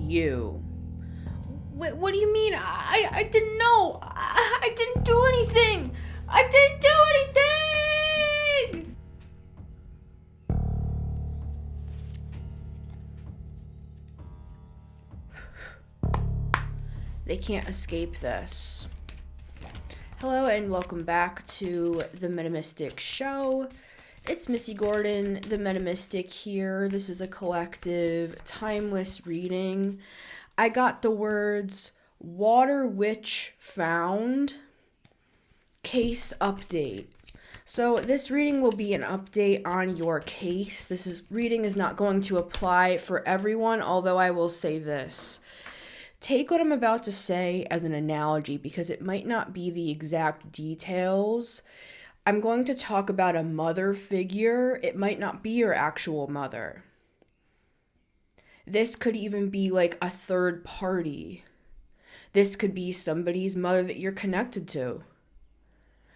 you. What do you mean? I didn't know. I didn't do anything. I didn't do anything. They can't escape this. Hello and welcome back to the Metamystic Show. It's Missy Gordon, the Metamystic here. This is a collective, timeless reading. I got the words Water Witch Found, case update. So this reading will be an update on your case. Reading is not going to apply for everyone, although I will say this. Take what I'm about to say as an analogy because it might not be the exact details. I'm going to talk about a mother figure. It might not be your actual mother. This could even be like a third party. This could be somebody's mother that you're connected to.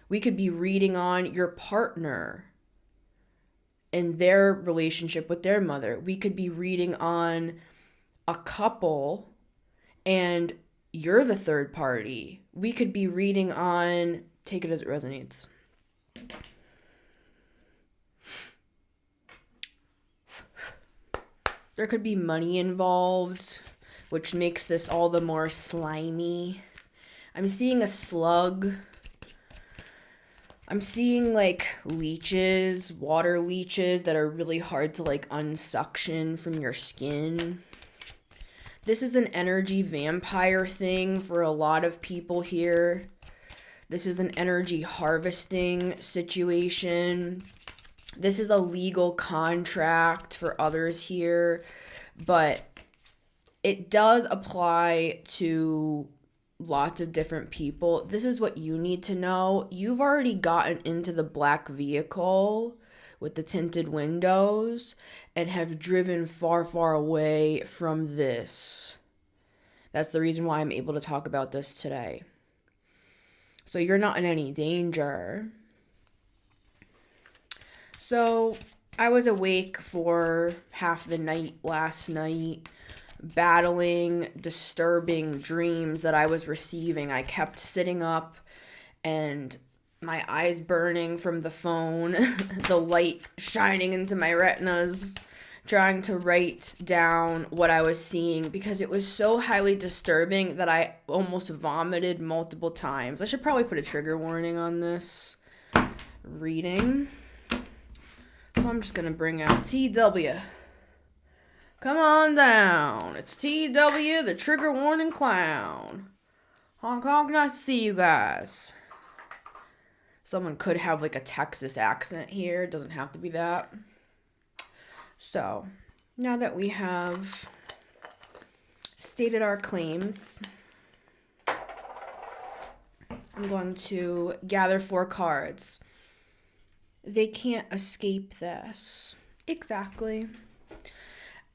We could be reading on your partner and their relationship with their mother. We could be reading on a couple and you're the third party. We could be reading on, take it as it resonates. There could be money involved, which makes this all the more slimy. I'm seeing a slug. I'm seeing like leeches, water leeches that are really hard to like unsuction from your skin. This is an energy vampire thing for a lot of people here. This is an energy harvesting situation. This is a legal contract for others here, but it does apply to lots of different people. This is what you need to know. You've already gotten into the black vehicle with the tinted windows and have driven far, far away from this. That's the reason why I'm able to talk about this today. So you're not in any danger. So I was awake for half the night last night, battling disturbing dreams that I was receiving. I kept sitting up and my eyes burning from the phone, the light shining into my retinas, trying to write down what I was seeing because it was so highly disturbing that I almost vomited multiple times. I should probably put a trigger warning on this reading. So I'm just going to bring out TW. Come on down. It's TW, the trigger warning clown. Honk honk, nice to see you guys. Someone could have like a Texas accent here. It doesn't have to be that. So, now that we have stated our claims, I'm going to gather 4 cards. They can't escape this. Exactly.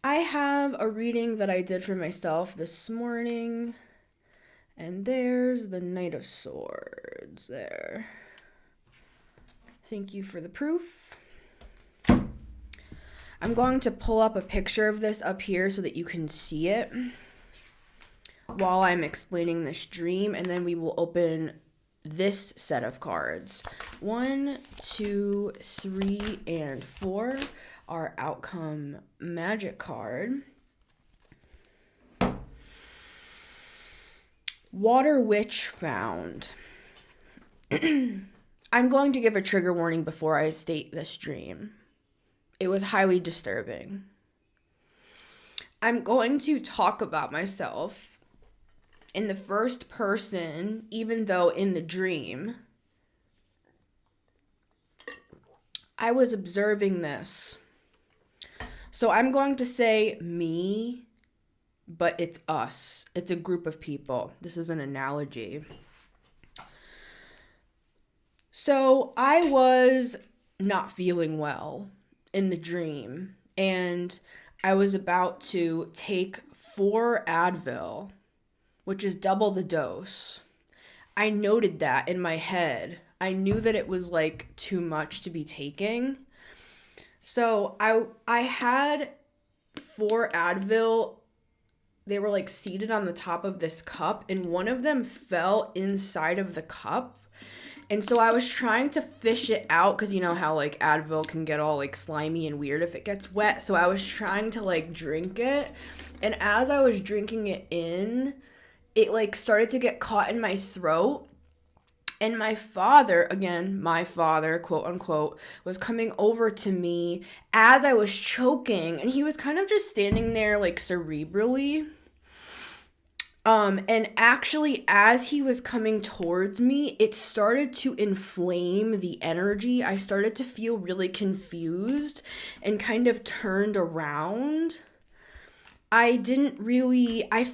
I have a reading that I did for myself this morning. And there's the Knight of Swords there. Thank you for the proof. I'm going to pull up a picture of this up here so that you can see it while I'm explaining this dream, and then we will open this set of cards. 1, 2, 3, and 4, our outcome magic card. Water Witch Found. I'm going to give a trigger warning before I state this dream. It was highly disturbing. I'm going to talk about myself in the first person, even though in the dream, I was observing this. So I'm going to say me, but it's us. It's a group of people. This is an analogy. So I was not feeling well in the dream, and I was about to take 4 Advil, which is double the dose. I noted that in my head. I knew that it was like too much to be taking. So I had 4 Advil they were like seated on the top of this cup, and one of them fell inside of the cup. And so I was trying to fish it out because you know how like Advil can get all like slimy and weird if it gets wet. So I was trying to like drink it. And as I was drinking it in, it like started to get caught in my throat. And my father, again, my father, quote unquote, was coming over to me as I was choking. And he was kind of just standing there like cerebrally. And actually, as he was coming towards me, it started to inflame the energy. I started to feel really confused and kind of turned around. I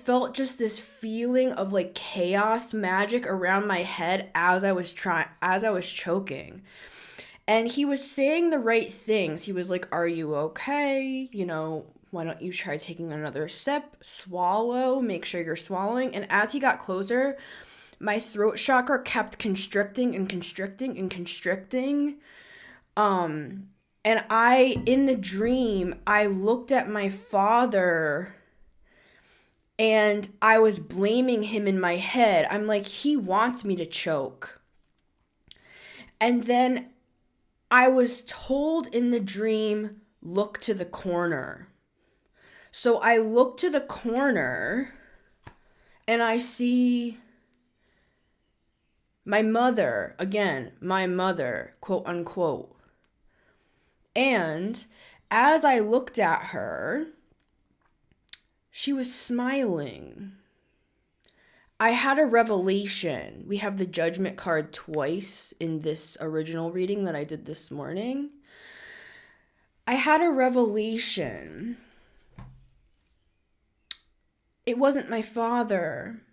felt just this feeling of like chaos magic around my head as I was choking. And he was saying the right things. He was like, "Are you okay? You know, why don't you try taking another sip, swallow, make sure you're swallowing." And as he got closer, my throat chakra kept constricting and constricting and constricting. And in the dream, I looked at my father and I was blaming him in my head. I'm like, he wants me to choke. And then I was told in the dream, look to the corner. So I look to the corner and I see my mother, again, my mother, quote unquote. And as I looked at her, she was smiling. I had a revelation. We have the judgment card twice in this original reading that I did this morning. I had a revelation. It wasn't my father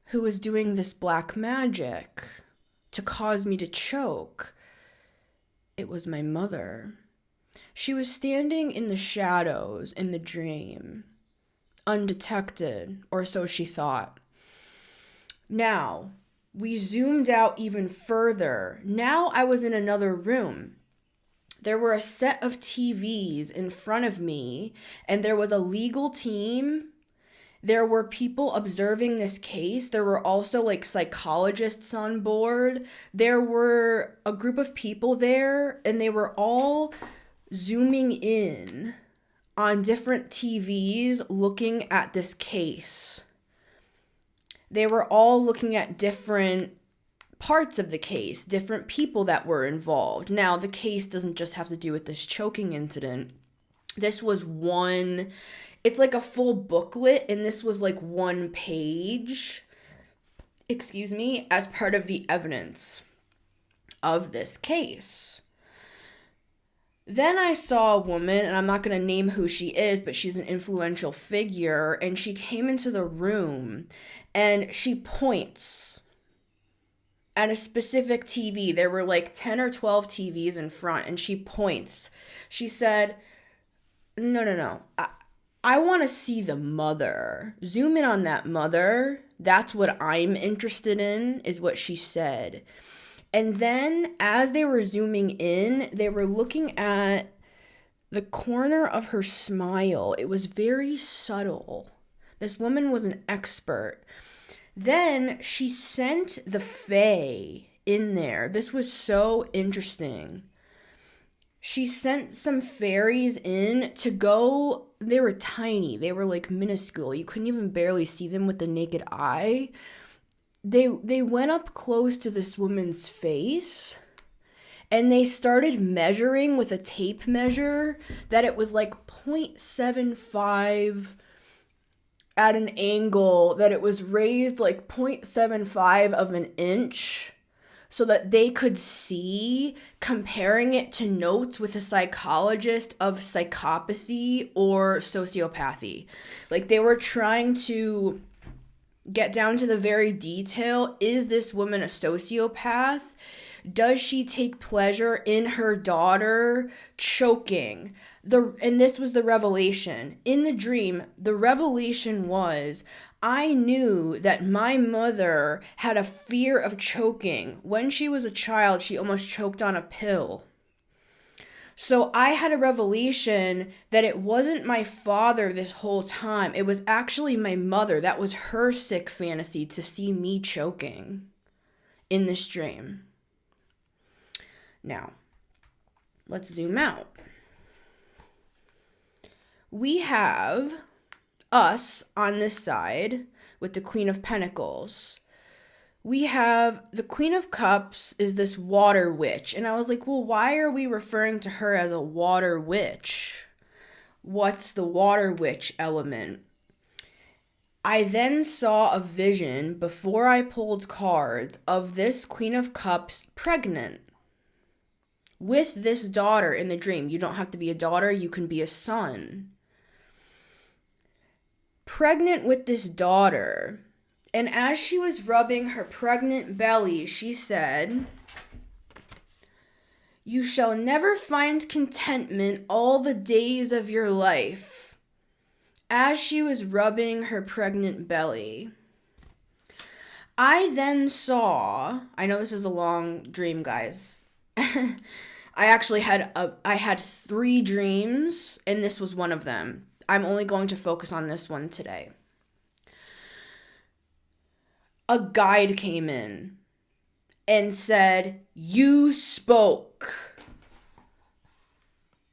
who was doing this black magic to cause me to choke. It was my mother. She was standing in the shadows in the dream, undetected, or so she thought. Now, we zoomed out even further. Now I was in another room. There were a set of TVs in front of me, and there was a legal team. There were people observing this case. There were also like psychologists on board. There were a group of people there, and they were all zooming in on different TVs looking at this case. They were all looking at different parts of the case, different people that were involved. Now, the case doesn't just have to do with this choking incident. This was it's like a full booklet, and this was like one page, as part of the evidence of this case. Then I saw a woman, and I'm not going to name who she is, but she's an influential figure, and she came into the room, and she points at a specific TV. There were like 10 or 12 TVs in front, and she points. She said, no. I want to see the mother. Zoom in on that mother. That's what I'm interested in, is what she said. And then as they were zooming in, they were looking at the corner of her smile. It was very subtle. This woman was an expert. Then she sent the fae in there. This was so interesting. She sent some fairies in to go. They were tiny. They were like minuscule. You couldn't even barely see them with the naked eye. They went up close to this woman's face, and they started measuring with a tape measure that it was like 0.75 at an angle, that it was raised like 0.75 of an inch, so that they could see, comparing it to notes with a psychologist of psychopathy or sociopathy. Like, they were trying to get down to the very detail. Is this woman a sociopath? Does she take pleasure in her daughter choking? And this was the revelation. In the dream, the revelation was, I knew that my mother had a fear of choking. When she was a child, she almost choked on a pill. So I had a revelation that it wasn't my father this whole time. It was actually my mother. That was her sick fantasy to see me choking in this dream. Now, let's zoom out. We have us on this side with the Queen of Pentacles. We have the Queen of Cups is this water witch. And I was like, well, why are we referring to her as a water witch? What's the water witch element? I then saw a vision before I pulled cards of this Queen of Cups pregnant with this daughter in the dream. You don't have to be a daughter, you can be a son. Pregnant with this daughter. And as she was rubbing her pregnant belly, she said, "You shall never find contentment all the days of your life." As she was rubbing her pregnant belly, I then saw, I know this is a long dream, guys. I actually had 3 dreams, and this was one of them. I'm only going to focus on this one today. A guide came in and said, "You spoke."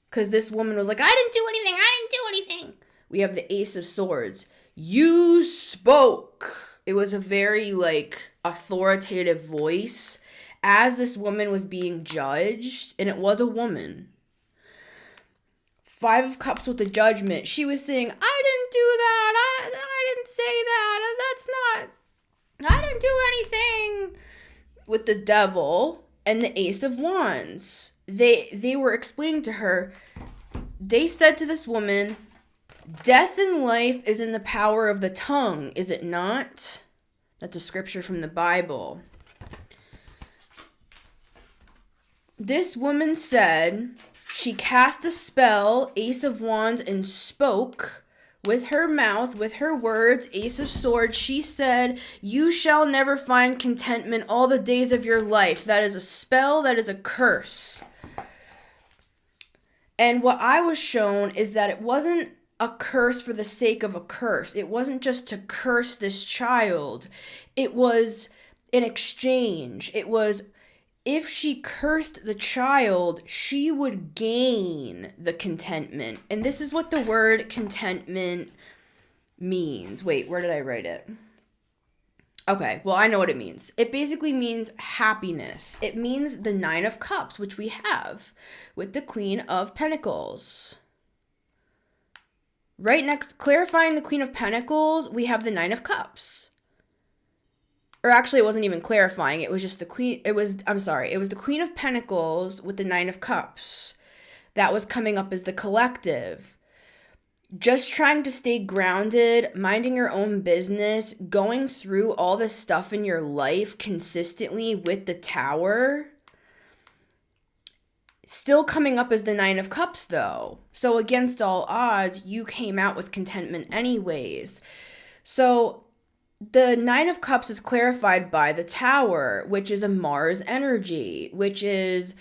Because this woman was like, "I didn't do anything. We have the Ace of Swords. "You spoke." It was a very, authoritative voice as this woman was being judged, and it was a woman. 5 of Cups with the Judgment. She was saying, "I didn't do that. I didn't say that. I didn't do anything." With the Devil and the Ace of Wands. They were explaining to her, they said to this woman, "Death and life is in the power of the tongue, is it not?" That's a scripture from the Bible. This woman said she cast a spell, Ace of Wands, and spoke with her mouth, with her words, Ace of Swords. She said, "You shall never find contentment all the days of your life." That is a spell, that is a curse. And what I was shown is that it wasn't a curse for the sake of a curse. It wasn't just to curse this child. It was an exchange. It was, if she cursed the child, she would gain the contentment. And this is what the word contentment means. Wait, where did I write it? Okay, well, I know what it means. It basically means happiness. It means the 9 of Cups, which we have with the Queen of Pentacles. Right next, clarifying the Queen of Pentacles, we have the 9 of Cups. Or actually, it wasn't even clarifying. It was just the Queen. It was the Queen of Pentacles with the 9 of Cups. That was coming up as the collective. Just trying to stay grounded, minding your own business, going through all this stuff in your life consistently with the Tower. Still coming up as the 9 of Cups, though. So against all odds, you came out with contentment anyways. So the 9 of Cups is clarified by the Tower, which is a Mars energy, which is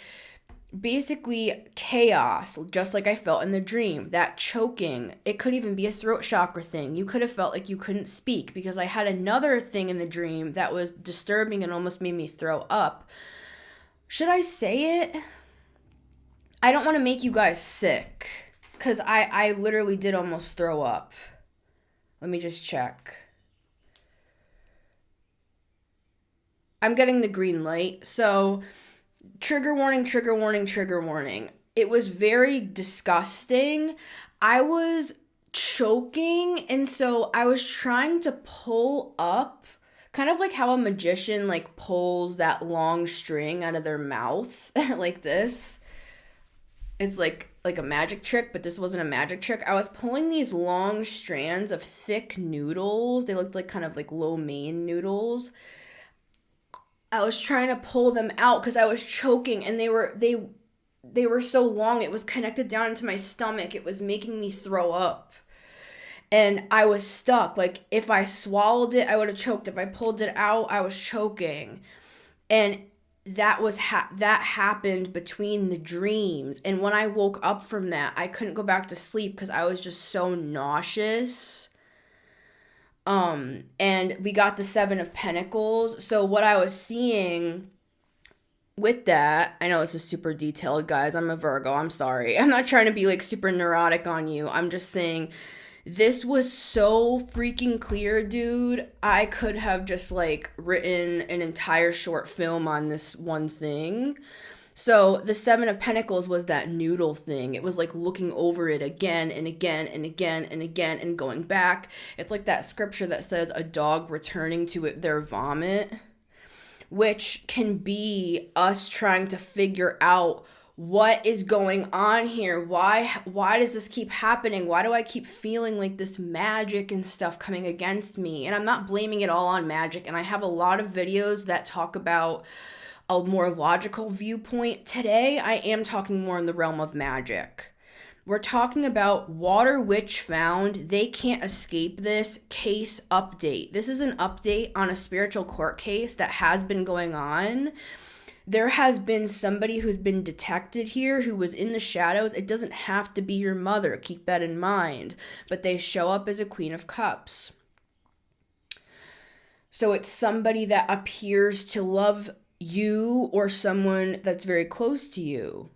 basically chaos, just like I felt in the dream. That choking, it could even be a throat chakra thing. You could have felt like you couldn't speak, because I had another thing in the dream that was disturbing and almost made me throw up. Should I say it? I don't want to make you guys sick, because I literally did almost throw up. Let me just check. I'm getting the green light. So trigger warning, trigger warning, trigger warning. It was very disgusting. I was choking, and so I was trying to pull up, kind of like how a magician pulls that long string out of their mouth like this. It's like a magic trick, but this wasn't a magic trick. I was pulling these long strands of thick noodles. They looked like kind of like lo mein noodles. I was trying to pull them out because I was choking, and they were so long. It was connected down into my stomach. It was making me throw up. And I was stuck. If I swallowed it, I would have choked. If I pulled it out, I was choking. And that happened between the dreams. And when I woke up from that, I couldn't go back to sleep because I was just so nauseous. And we got the Seven of Pentacles. So what I was seeing with that, I know this is super detailed, guys. I'm a Virgo. I'm sorry. I'm not trying to be like super neurotic on you. I'm just saying this was so freaking clear, dude. I could have just like written an entire short film on this one thing. So the Seven of Pentacles was that noodle thing. It was like looking over it again and again and again and again and going back. It's like that scripture that says a dog returning to their vomit, which can be us trying to figure out what is going on here. Why does this keep happening? Why do I keep feeling like this magic and stuff coming against me? And I'm not blaming it all on magic. And I have a lot of videos that talk about a more logical viewpoint. Today, I am talking more in the realm of magic. We're talking about Water Witch found. They can't escape this case update. This is an update on a spiritual court case that has been going on. There has been somebody who's been detected here who was in the shadows. It doesn't have to be your mother. Keep that in mind. But they show up as a Queen of Cups. So it's somebody that appears to love you or someone that's very close to you.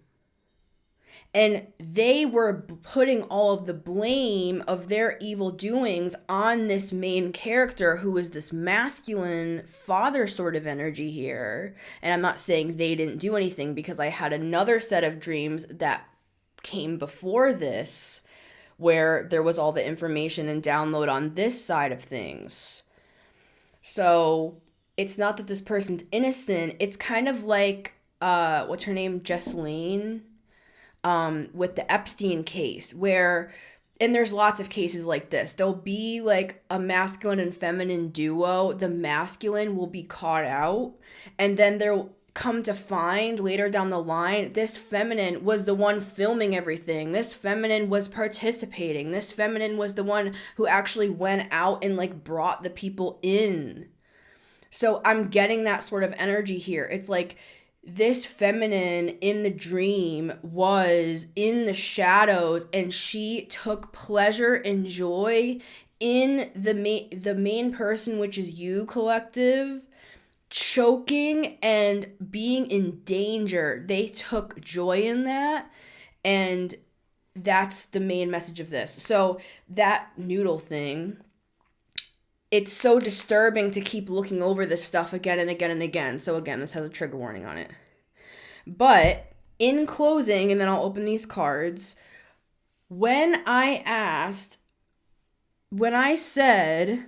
And they were putting all of the blame of their evil doings on this main character who was this masculine father sort of energy here. And I'm not saying they didn't do anything, because I had another set of dreams that came before this where there was all the information and download on this side of things. So it's not that this person's innocent. It's kind of like, what's her name? Jessalyn. With the Epstein case, where, and there's lots of cases like this, there'll be like a masculine and feminine duo. The masculine will be caught out, and then they'll come to find later down the line, this feminine was the one filming everything. This feminine was participating. This feminine was the one who actually went out and like brought the people in. So I'm getting that sort of energy here. It's like, this feminine in the dream was in the shadows, and she took pleasure and joy in the main person, which is you, collective, choking and being in danger. They took joy in that, and that's the main message of this. So that noodle thing, it's so disturbing to keep looking over this stuff again and again and again. So again, this has a trigger warning on it. But in closing, and then I'll open these cards, when I said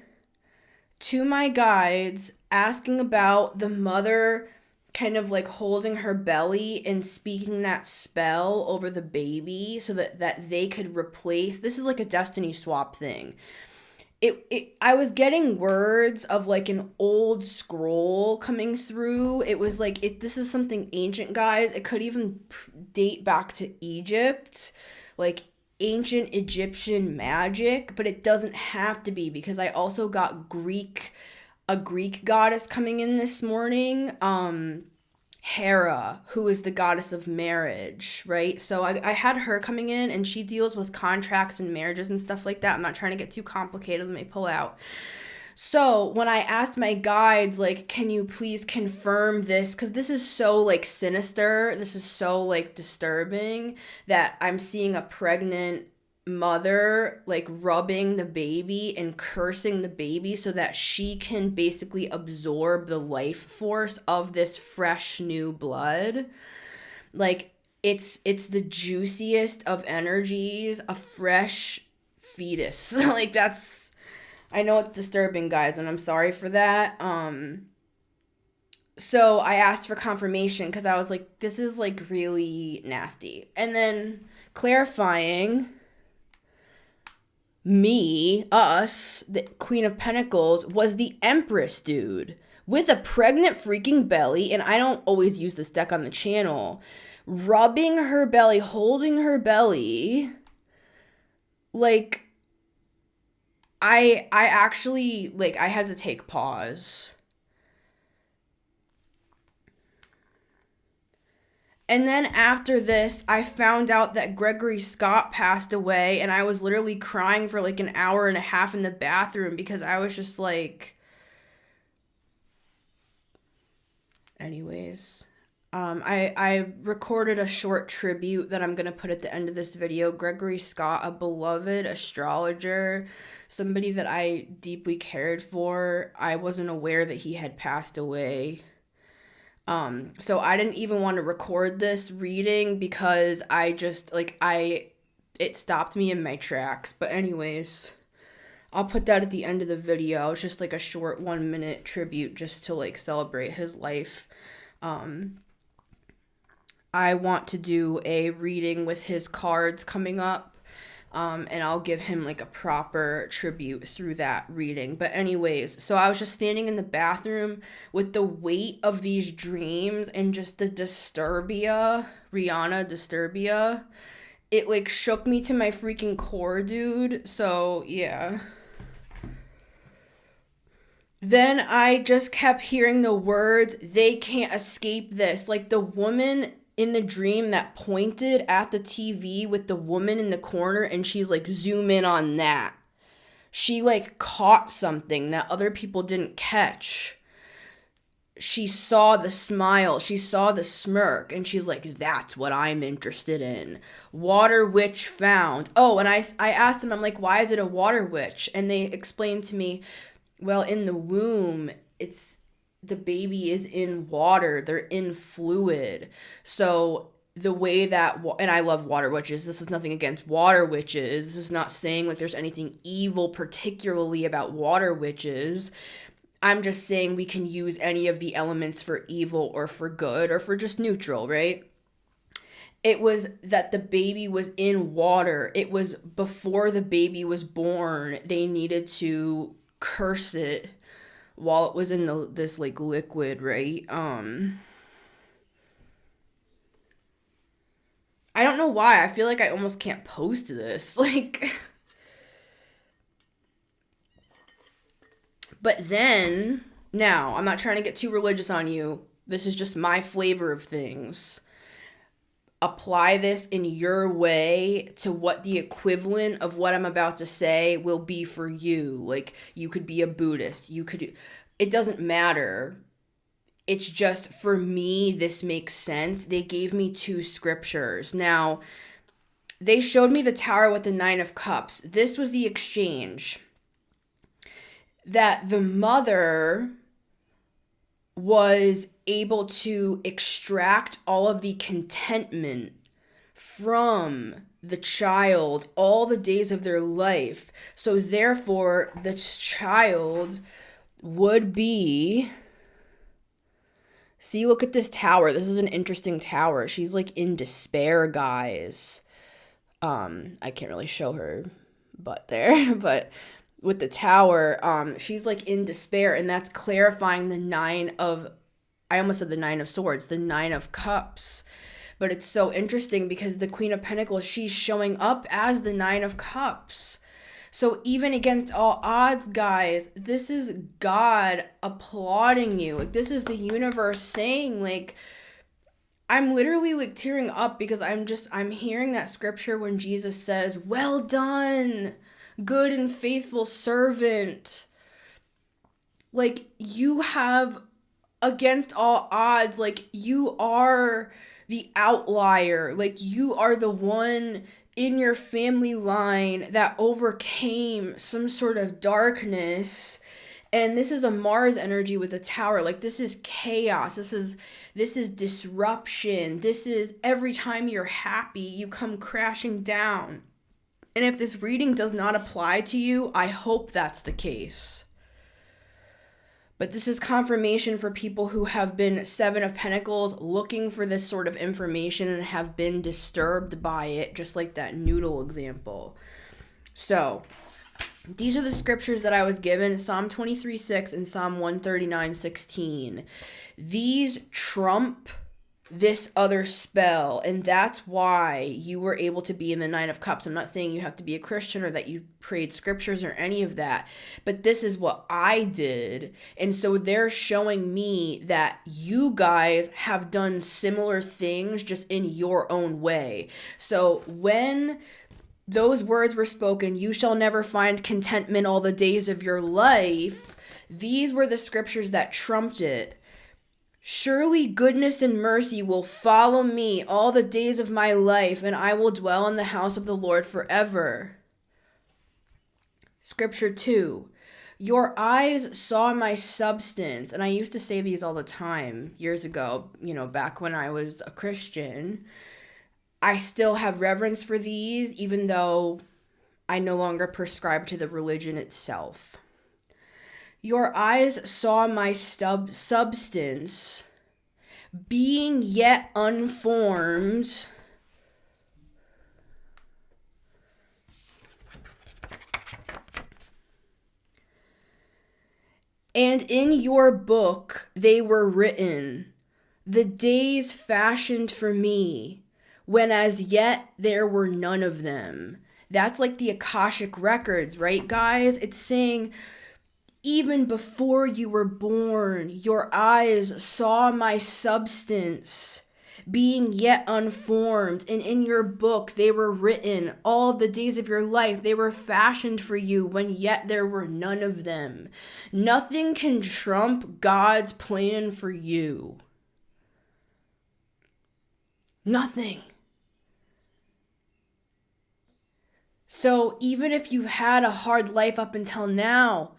to my guides, asking about the mother kind of like holding her belly and speaking that spell over the baby so that they could replace, this is like a destiny swap thing. I was getting words of like an old scroll coming through. It was like, this is something ancient, guys. It could even date back to Egypt, like ancient Egyptian magic, but it doesn't have to be, because I also got a Greek goddess coming in this morning. Hera, who is the goddess of marriage, right? So I had her coming in, and she deals with contracts and marriages and stuff like that. I'm not trying to get too complicated. Let me pull out. So when I asked my guides, like, can you please confirm this? Because this is so, like, sinister. This is so, like, disturbing that I'm seeing a pregnant mother like rubbing the baby and cursing the baby so that she can basically absorb the life force of this fresh new blood. Like it's the juiciest of energies, a fresh fetus. Like that's, I know it's disturbing, guys, and I'm sorry for that. So I asked for confirmation because I was like, this is like really nasty. And then clarifying, us, the Queen of Pentacles, was the Empress, dude, with a pregnant freaking belly. And I don't always use this deck on the channel. Rubbing her belly, holding her belly. Like, I actually, like, I had to take pause. And then after this, I found out that Gregory Scott passed away, and I was literally crying for like an hour and a half in the bathroom because I was just like, anyways. I recorded a short tribute that I'm going to put at the end of this video. Gregory Scott, a beloved astrologer, somebody that I deeply cared for. I wasn't aware that he had passed away. So I didn't even want to record this reading because I just, like, it stopped me in my tracks. But anyways, I'll put that at the end of the video. It's just like a short 1-minute tribute just to, like, celebrate his life. I want to do a reading with his cards coming up, and I'll give him like a proper tribute through that reading. But anyways, so I was just standing in the bathroom with the weight of these dreams and just the disturbia, it like shook me to my freaking core, dude. So yeah. Then I just kept hearing the words, "They can't escape this." Like the woman in the dream that pointed at the TV with the woman in the corner, and she's like, zoom in on that. She like caught something that other people didn't catch. She saw the smile, she saw the smirk, and she's like, that's what I'm interested in. Water witch found. Oh, and I asked them, I'm like, why is it a water witch? And they explained to me, well, in the womb, the baby is in water. They're in fluid. So the way that, and I love water witches. This is nothing against water witches. This is not saying like there's anything evil particularly about water witches. I'm just saying we can use any of the elements for evil or for good or for just neutral, right? It was that the baby was in water. It was before the baby was born. They needed to curse it while it was in this like liquid, right? I don't know why. I feel like I almost can't post this. Like, but then, now, I'm not trying to get too religious on you. This is just my flavor of things. Apply this in your way to what the equivalent of what I'm about to say will be for you. Like, you could be a Buddhist. It doesn't matter. It's just, for me, this makes sense. They gave me 2 scriptures. Now, they showed me the tower with the 9 of cups. This was the exchange. That the mother was able to extract all of the contentment from the child all the days of their life. So therefore, the child would be... See, look at this tower. This is an interesting tower. She's like in despair, guys. I can't really show her butt there, but... with the tower, she's like in despair, and that's clarifying the 9 of, I almost said the 9 of swords, the 9 of cups. But it's so interesting because the Queen of Pentacles, she's showing up as the 9 of cups. So even against all odds, guys, this is God applauding you. Like, this is the universe saying, like, I'm literally like tearing up because I'm hearing that scripture when Jesus says, well done, good and faithful servant. Like, you have, against all odds, like, you are the outlier. Like, you are the one in your family line that overcame some sort of darkness. And this is a Mars energy with a tower. Like, this is chaos. This is disruption. This is every time you're happy, you come crashing down. And if this reading does not apply to you, I hope that's the case. But this is confirmation for people who have been 7 of Pentacles looking for this sort of information and have been disturbed by it, just like that noodle example. So, these are the scriptures that I was given, Psalm 23:6 and Psalm 139:16. These trump this other spell, and that's why you were able to be in the Nine of Cups. I'm not saying you have to be a Christian or that you prayed scriptures or any of that, but this is what I did. And so they're showing me that you guys have done similar things just in your own way. So when those words were spoken, you shall never find contentment all the days of your life, these were the scriptures that trumped it. Surely goodness and mercy will follow me all the days of my life, and I will dwell in the house of the Lord forever. Scripture 2. Your eyes saw my substance. And I used to say these all the time years ago, back when I was a Christian. I still have reverence for these, even though I no longer prescribe to the religion itself. Your eyes saw my substance, being yet unformed, and in your book they were written, the days fashioned for me, when as yet there were none of them. That's like the Akashic records, right, guys? It's saying, even before you were born, your eyes saw my substance, being yet unformed, and in your book they were written, all the days of your life. They were fashioned for you, when yet there were none of them. Nothing can trump God's plan for you. Nothing. So even if you've had a hard life up until now,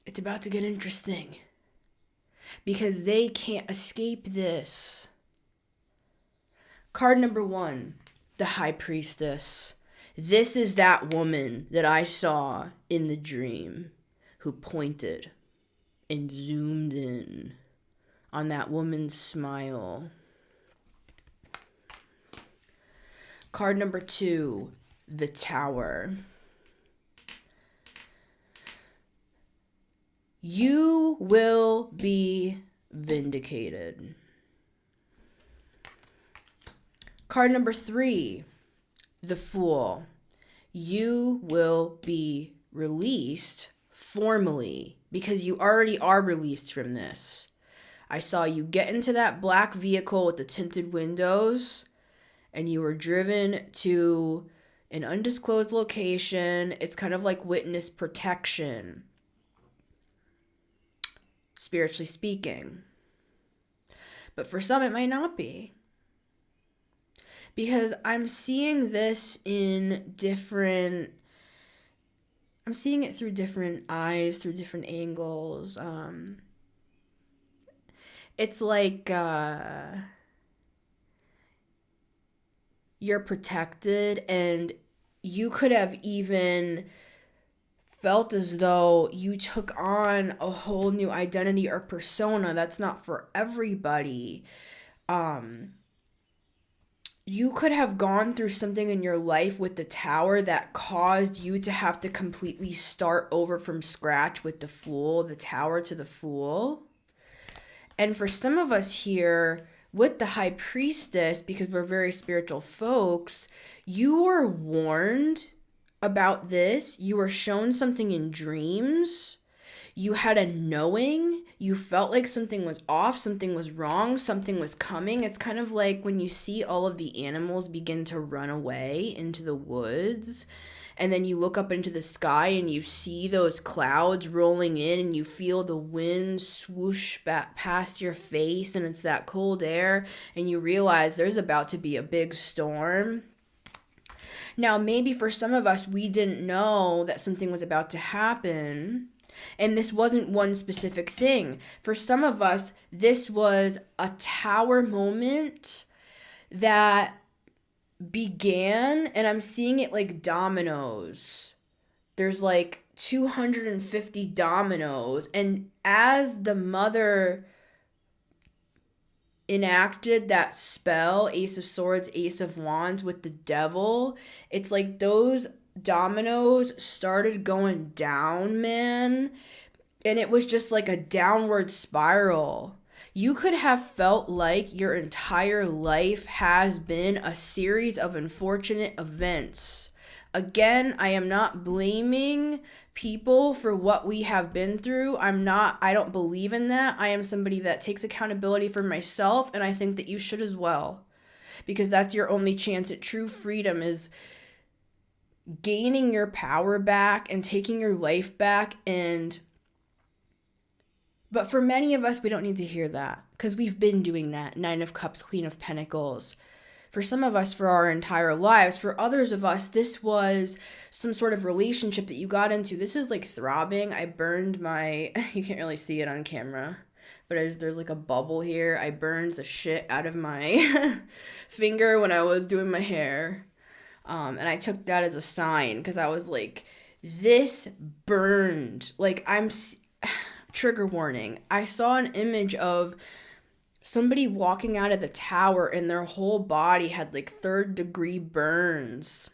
it's about to get interesting, because they can't escape this. Card number 1, the High Priestess. This is that woman that I saw in the dream who pointed and zoomed in on that woman's smile. Card number 2, the Tower. You will be vindicated. Card number 3, the Fool. You will be released formally, because you already are released from this. I saw you get into that black vehicle with the tinted windows, and you were driven to an undisclosed location. It's kind of like witness protection, spiritually speaking. But for some, it might not be. Because I'm seeing this I'm seeing it through different eyes, through different angles. It's like you're protected, and you could have even felt as though you took on a whole new identity or persona. That's not for everybody. You could have gone through something in your life with the Tower that caused you to have to completely start over from scratch with the Fool, the Tower to the Fool. And for some of us here, with the High Priestess, because we're very spiritual folks, you were warned about this. You were shown something in dreams. You had a knowing. You felt like something was off, something was wrong, something was coming. It's kind of like when you see all of the animals begin to run away into the woods, and then you look up into the sky and you see those clouds rolling in, and you feel the wind swoosh back past your face, and it's that cold air, and you realize there's about to be a big storm. Now, maybe for some of us, we didn't know that something was about to happen, and this wasn't one specific thing. For some of us, this was a Tower moment that began, and I'm seeing it like dominoes. There's like 250 dominoes, and as the mother enacted that spell, Ace of Swords, Ace of Wands with the devil, it's like those dominoes started going down, man, and it was just like a downward spiral. You could have felt like your entire life has been a series of unfortunate events. Again, I am not blaming people for what we have been through. I don't believe in that. I am somebody that takes accountability for myself, and I think that you should as well. Because that's your only chance at true freedom, is gaining your power back and taking your life back. But for many of us, we don't need to hear that because we've been doing that. 9 of Cups, Queen of Pentacles. For some of us, for our entire lives. For others of us, this was some sort of relationship that you got into. This is like throbbing. I burned my, you can't really see it on camera, but there's like a bubble here. I burned the shit out of my finger when I was doing my hair. And I took that as a sign because I was like, this burned. Like, trigger warning. I saw an image of somebody walking out of the tower and their whole body had like 3rd-degree burns.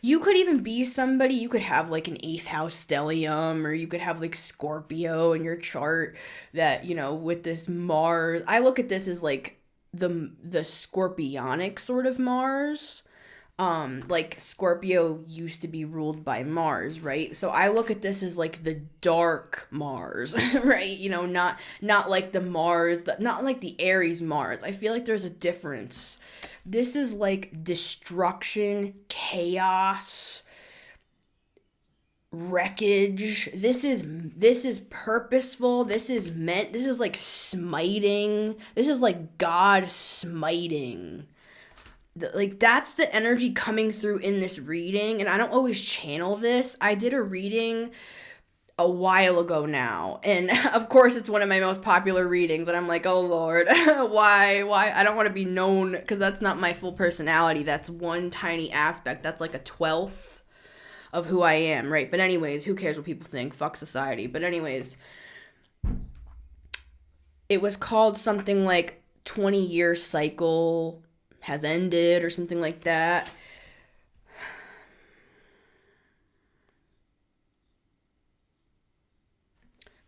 You could even be somebody, you could have like an 8th house stellium, or you could have like Scorpio in your chart that, with this Mars. I look at this as like the scorpionic sort of Mars. Like Scorpio used to be ruled by Mars, right? So I look at this as like the dark Mars, right? Not like the Mars, not like the Aries Mars. I feel like there's a difference. This is like destruction, chaos, wreckage. This is purposeful. This is like smiting. This is like God smiting. Like, that's the energy coming through in this reading, and I don't always channel this. I did a reading a while ago now, and of course it's one of my most popular readings, and I'm like, oh Lord, why? I don't want to be known, because that's not my full personality. That's one tiny aspect. That's like a 12th of who I am, right? But anyways, who cares what people think? Fuck society. But anyways, it was called something like 20-year cycle has ended or something like that.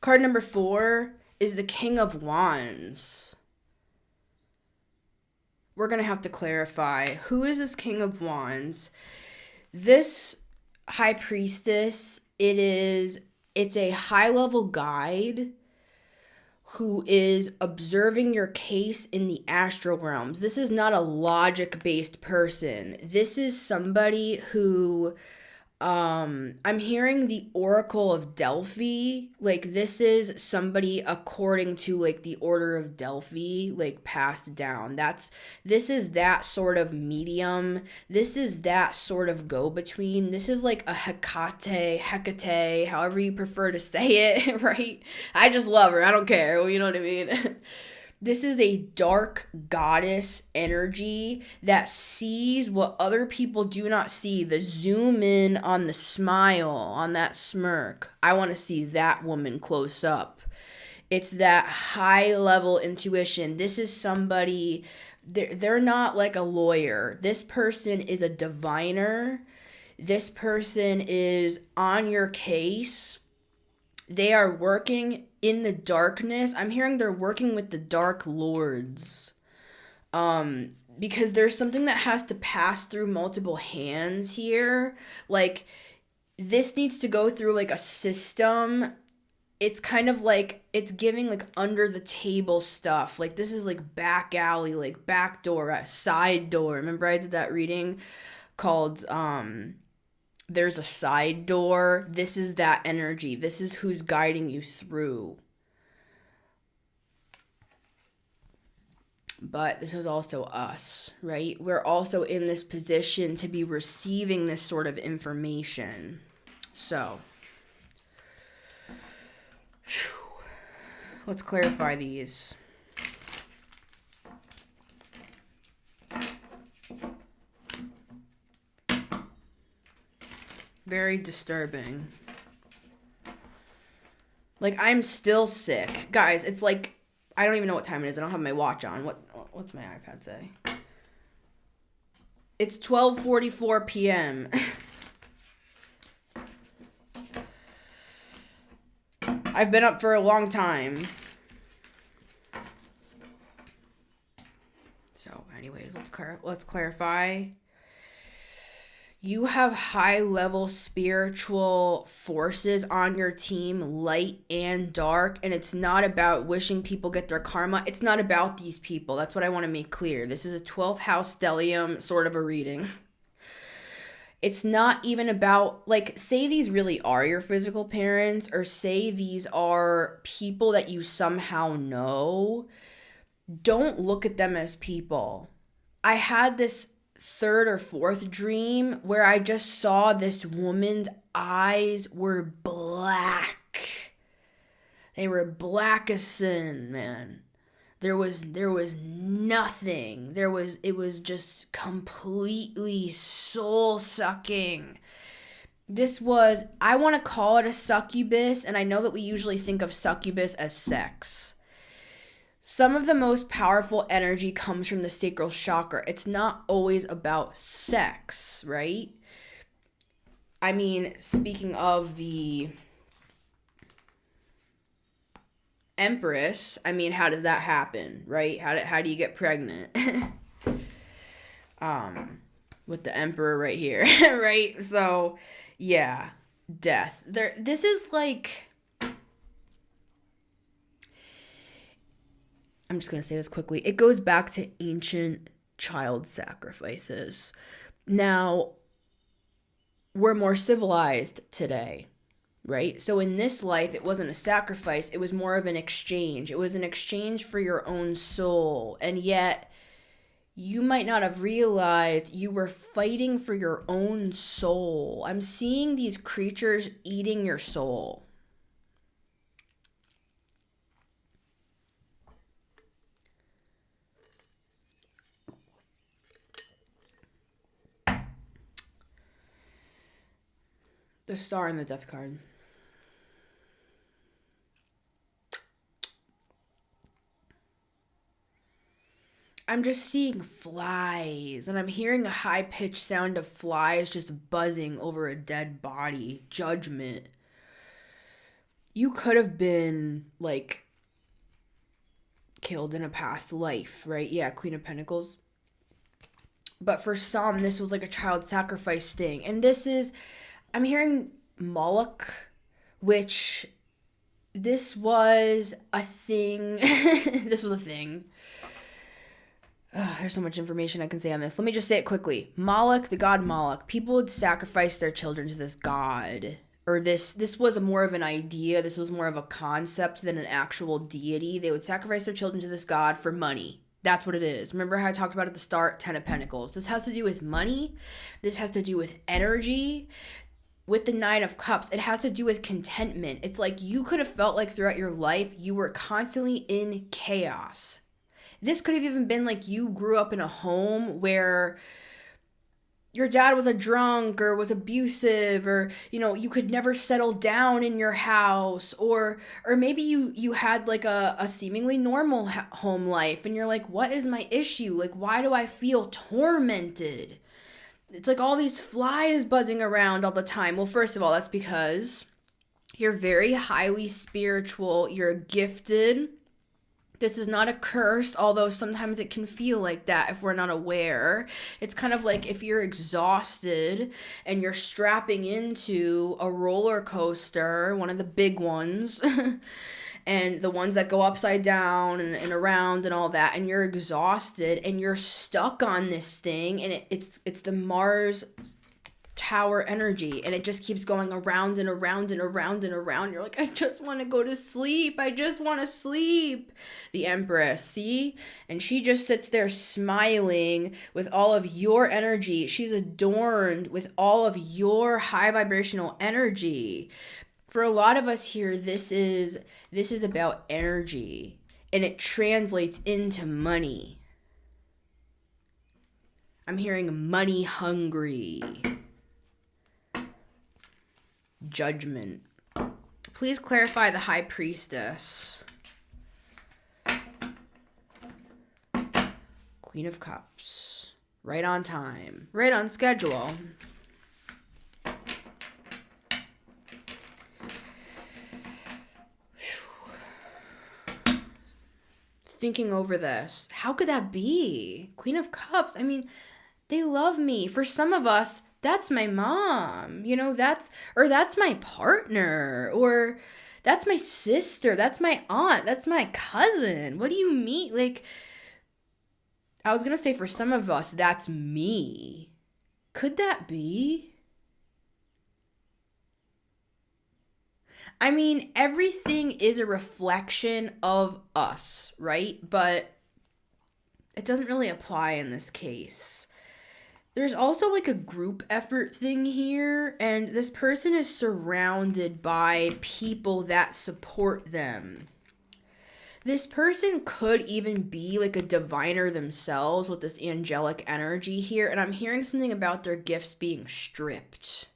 Card number 4 is the King of Wands. We're going to have to clarify, who is this King of Wands? This High Priestess, it's a high-level guide who is observing your case in the astral realms. This is not a logic-based person. This is somebody who, I'm hearing the Oracle of Delphi. Like, this is somebody according to, like, the Order of Delphi, like, passed down. This is that sort of medium. This is that sort of go-between. This is like a Hecate, however you prefer to say it, right? I just love her. I don't care. Well, you know what I mean? This is a dark goddess energy that sees what other people do not see. The zoom in on the smile, on that smirk. I want to see that woman close up. It's that high level intuition. This is somebody, they're not like a lawyer. This person is a diviner. This person is on your case. They are working in the darkness. I'm hearing they're working with the dark lords. Because there's something that has to pass through multiple hands here. Like, this needs to go through like a system. It's kind of like, it's giving like under the table stuff. Like, this is like back alley, like back door, side door. Remember I did that reading called, there's a side door. This is that energy. This is who's guiding you through. But this is also us, right? We're also in this position to be receiving this sort of information. So, let's clarify these. Very disturbing. Like, I'm still sick. Guys, it's like, I don't even know what time it is. I don't have my watch on. What's my iPad say? It's 12:44 p.m. I've been up for a long time. let's clarify. You have high-level spiritual forces on your team, light and dark, and it's not about wishing people get their karma. It's not about these people. That's what I want to make clear. This is a 12th house stellium sort of a reading. It's not even about, like, say these really are your physical parents, or say these are people that you somehow know. Don't look at them as people. I had this third or fourth dream where I just saw this woman's eyes were black. They were black as sin, man. There was nothing. It was just completely soul sucking. I want to call it a succubus, and I know that we usually think of succubus as sex. Some of the most powerful energy comes from the sacral chakra. It's not always about sex, right? I mean, speaking of the Empress, I mean, how does that happen, right? How do you get pregnant? With the Emperor right here, right? So, yeah, death. This is like, I'm just going to say this quickly. It goes back to ancient child sacrifices. Now, we're more civilized today, right? So in this life, it wasn't a sacrifice. It was more of an exchange. It was an exchange for your own soul. And yet, you might not have realized you were fighting for your own soul. I'm seeing these creatures eating your soul. The Star and the Death card. I'm just seeing flies, and I'm hearing a high-pitched sound of flies just buzzing over a dead body. Judgment. You could have been, like, killed in a past life, right? Yeah, Queen of Pentacles. But for some, this was like a child sacrifice thing. And I'm hearing Moloch, which this was a thing. This was a thing. There's so much information I can say on this. Let me just say it quickly. Moloch, the god Moloch, people would sacrifice their children to this god. Or this was more of an idea. This was more of a concept than an actual deity. They would sacrifice their children to this god for money. That's what it is. Remember how I talked about at the start? 10 of Pentacles. This has to do with money. This has to do with energy. With the 9 of Cups, it has to do with contentment. It's like you could have felt like throughout your life you were constantly in chaos. This could have even been like you grew up in a home where your dad was a drunk or was abusive, or, you know, you could never settle down in your house, or maybe you had like a seemingly normal home life and you're like, what is my issue? Like, why do I feel tormented? It's like all these flies buzzing around all the time. Well, first of all, that's because you're very highly spiritual. You're gifted. This is not a curse, although sometimes it can feel like that if we're not aware. It's kind of like if you're exhausted and you're strapping into a roller coaster, one of the big ones, and the ones that go upside down and around and all that, and you're exhausted and you're stuck on this thing, and it's the Mars tower energy, and it just keeps going around and around and around and around. You're like, I just want to go to sleep. I just want to sleep. The Empress, see? And she just sits there smiling with all of your energy. She's adorned with all of your high vibrational energy. For a lot of us here, this is about energy, and it translates into money. I'm hearing money hungry. Judgment. Please clarify the High Priestess. Queen of Cups. Right on time. Right on schedule. thinking over this. How could that be? Queen of Cups. I mean, they love me. For some of us, that's my mom. That's my partner, or that's my sister, that's my aunt, that's my cousin. What do you mean? Like, I was going to say for some of us, that's me. Could that be? I mean, everything is a reflection of us, right? But it doesn't really apply in this case. There's also like a group effort thing here, and this person is surrounded by people that support them. This person could even be like a diviner themselves with this angelic energy here, and I'm hearing something about their gifts being stripped.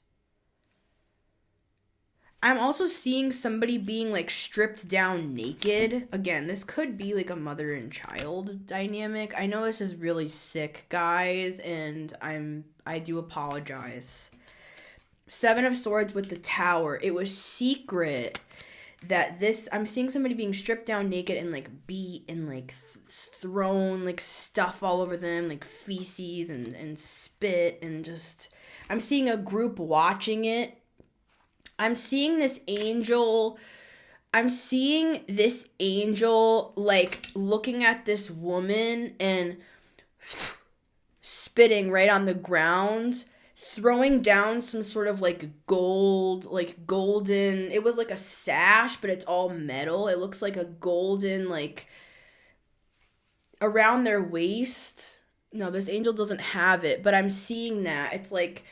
I'm also seeing somebody being like stripped down naked. Again, this could be like a mother and child dynamic. I know this is really sick, guys, and I do apologize. 7 of Swords with the Tower. It was secret that I'm seeing somebody being stripped down naked and like beat and like thrown like stuff all over them, like feces and spit, and just I'm seeing a group watching it. I'm seeing this angel like looking at this woman and spitting right on the ground, throwing down some sort of like golden, it was like a sash, but it's all metal. It looks like a golden, like around their waist. No, this angel doesn't have it, but I'm seeing that. It's like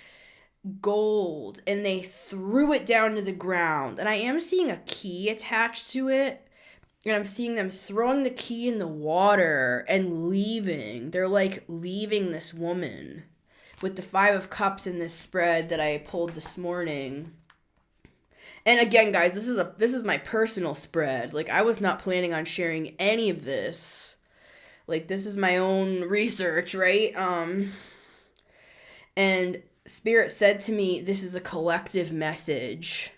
gold, and they threw it down to the ground, and I am seeing a key attached to it, and I'm seeing them throwing the key in the water and leaving. They're like leaving this woman with the 5 of Cups in this spread that I pulled this morning. And again, guys, this is my personal spread. Like, I was not planning on sharing any of this. Like, this is my own research, right? And Spirit said to me, this is a collective message.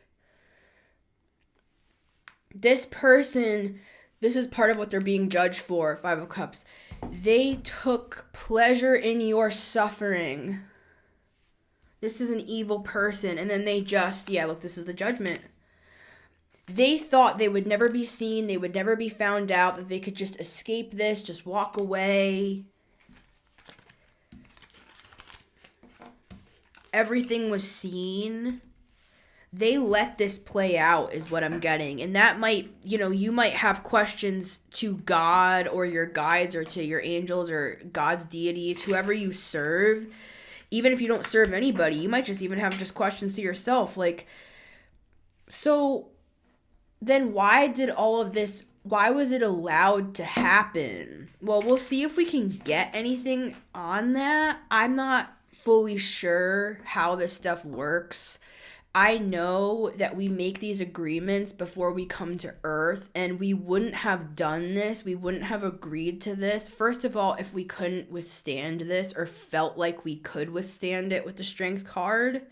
This person, this is part of what they're being judged for, 5 of Cups. They took pleasure in your suffering. This is an evil person. And then they just, look, this is the judgment. They thought they would never be seen, they would never be found out, that they could just escape this, just walk away. Everything was seen. They let this play out is what I'm getting. And that might, you might have questions to God or your guides or to your angels or God's deities, whoever you serve. Even if you don't serve anybody, you might just even have just questions to yourself. Like, so then why did all of this, why was it allowed to happen? Well, we'll see if we can get anything on that. I'm not fully sure how this stuff works. I know that we make these agreements before we come to Earth, and we wouldn't have done this, we wouldn't have agreed to this, first of all, if we couldn't withstand this or felt like we could withstand it with the Strength card.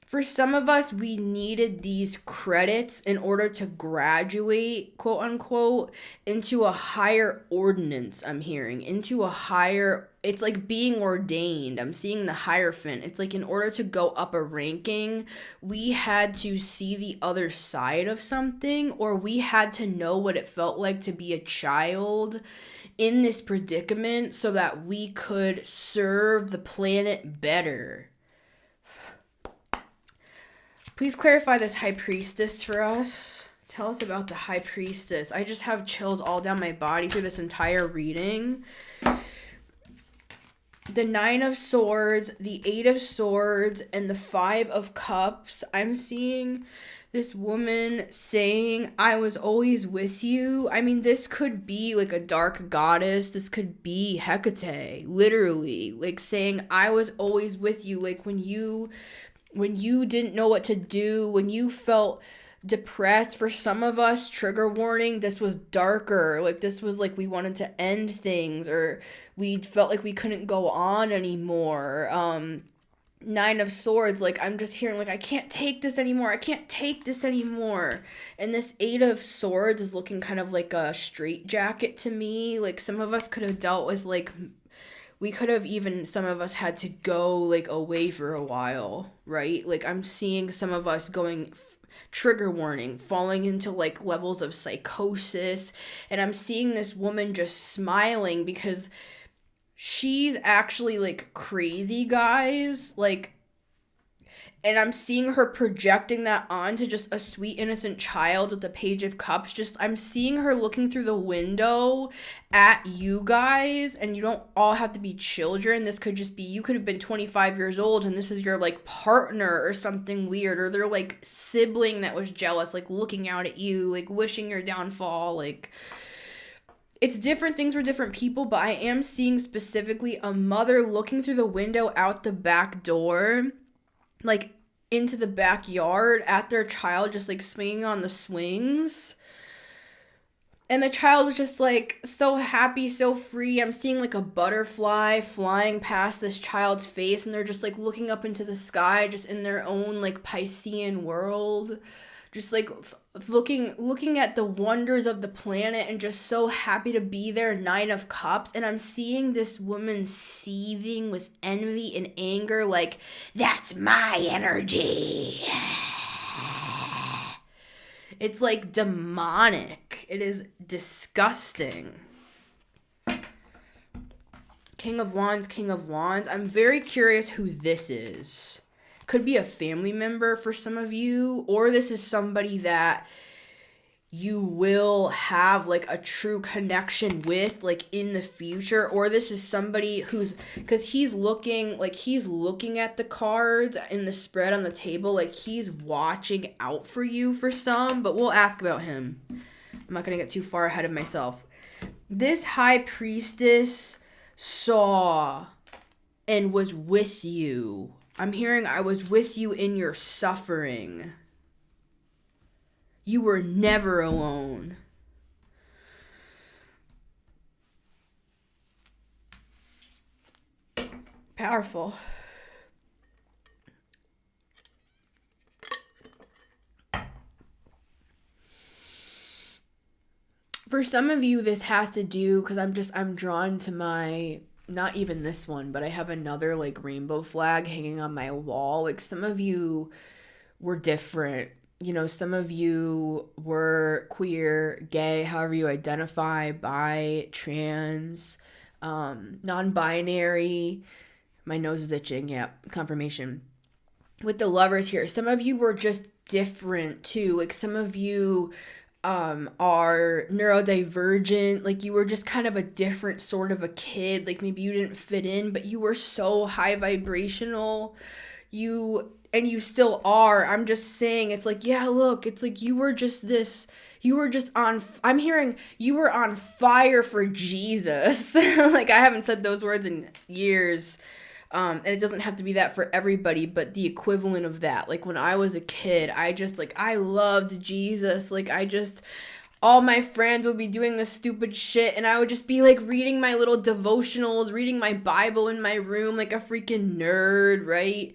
For some of us, we needed these credits in order to graduate, quote unquote, into a higher ordinance, I'm hearing, into a higher, it's like being ordained. I'm seeing the Hierophant. It's like in order to go up a ranking, we had to see the other side of something, or we had to know what it felt like to be a child in this predicament so that we could serve the planet better. Please clarify this High Priestess for us. Tell us about the High Priestess. I just have chills all down my body through this entire reading. The 9 of Swords, the 8 of Swords, and the 5 of Cups. I'm seeing this woman saying, I was always with you. I mean, this could be like a dark goddess. This could be Hecate, literally. Like saying, I was always with you. Like when you didn't know what to do, when you felt depressed. For some of us, trigger warning, this was darker. Like this was like we wanted to end things, or we felt like we couldn't go on anymore. Nine of Swords, like, I'm just hearing, like, I can't take this anymore. I can't take this anymore. And this Eight of Swords is looking kind of like a straitjacket to me. Like, some of us could have dealt with, like, we could have even, some of us had to go, like, away for a while, right? Like, I'm seeing some of us going, trigger warning, falling into, like, levels of psychosis. And I'm seeing this woman just smiling because she's actually, like, crazy, guys. Like, and I'm seeing her projecting that onto just a sweet innocent child with the Page of Cups. Just, I'm seeing her looking through the window at you guys, and you don't all have to be children. This could just be, you could have been 25 years old and this is your, like, partner or something weird, or their, like, sibling that was jealous, like, looking out at you, like, wishing your downfall. Like, it's different things for different people, but I am seeing specifically a mother looking through the window out the back door, like, into the backyard at their child, just, like, swinging on the swings. And the child was just, like, so happy, so free. I'm seeing, like, a butterfly flying past this child's face, and they're just, like, looking up into the sky, just in their own, like, Piscean world. Just, like, looking at the wonders of the planet and just so happy to be there. Nine of Cups. And I'm seeing this woman seething with envy and anger, like, that's my energy. It's, like, demonic. It is disgusting. King of Wands, King of Wands. I'm very curious who this is. Could be a family member for some of you, or this is somebody that you will have, like, a true connection with, like, in the future, or this is somebody who's, because he's looking at the cards in the spread on the table, like, he's watching out for you for some, but we'll ask about him. I'm not going to get too far ahead of myself. This High Priestess saw and was with you. I'm hearing, I was with you in your suffering. You were never alone. Powerful. For some of you, this has to do, because I'm drawn to my, not even this one, but I have another, like, rainbow flag hanging on my wall. Like, some of you were different. You know, some of you were queer, gay, however you identify, bi, trans, non-binary. My nose is itching. Yeah, confirmation. With the Lovers here, some of you were just different too. Like, some of you are neurodivergent. Like, you were just kind of a different sort of a kid. Like, maybe you didn't fit in, but you were so high vibrational. And you still are. I'm just saying, it's like, yeah, look, it's like you were just on, I'm hearing you were on fire for Jesus. Like, I haven't said those words in years. And it doesn't have to be that for everybody, but the equivalent of that. Like, when I was a kid, I loved Jesus. Like, all my friends would be doing this stupid shit, and I would just be, like, reading my little devotionals, reading my Bible in my room like a freaking nerd, right?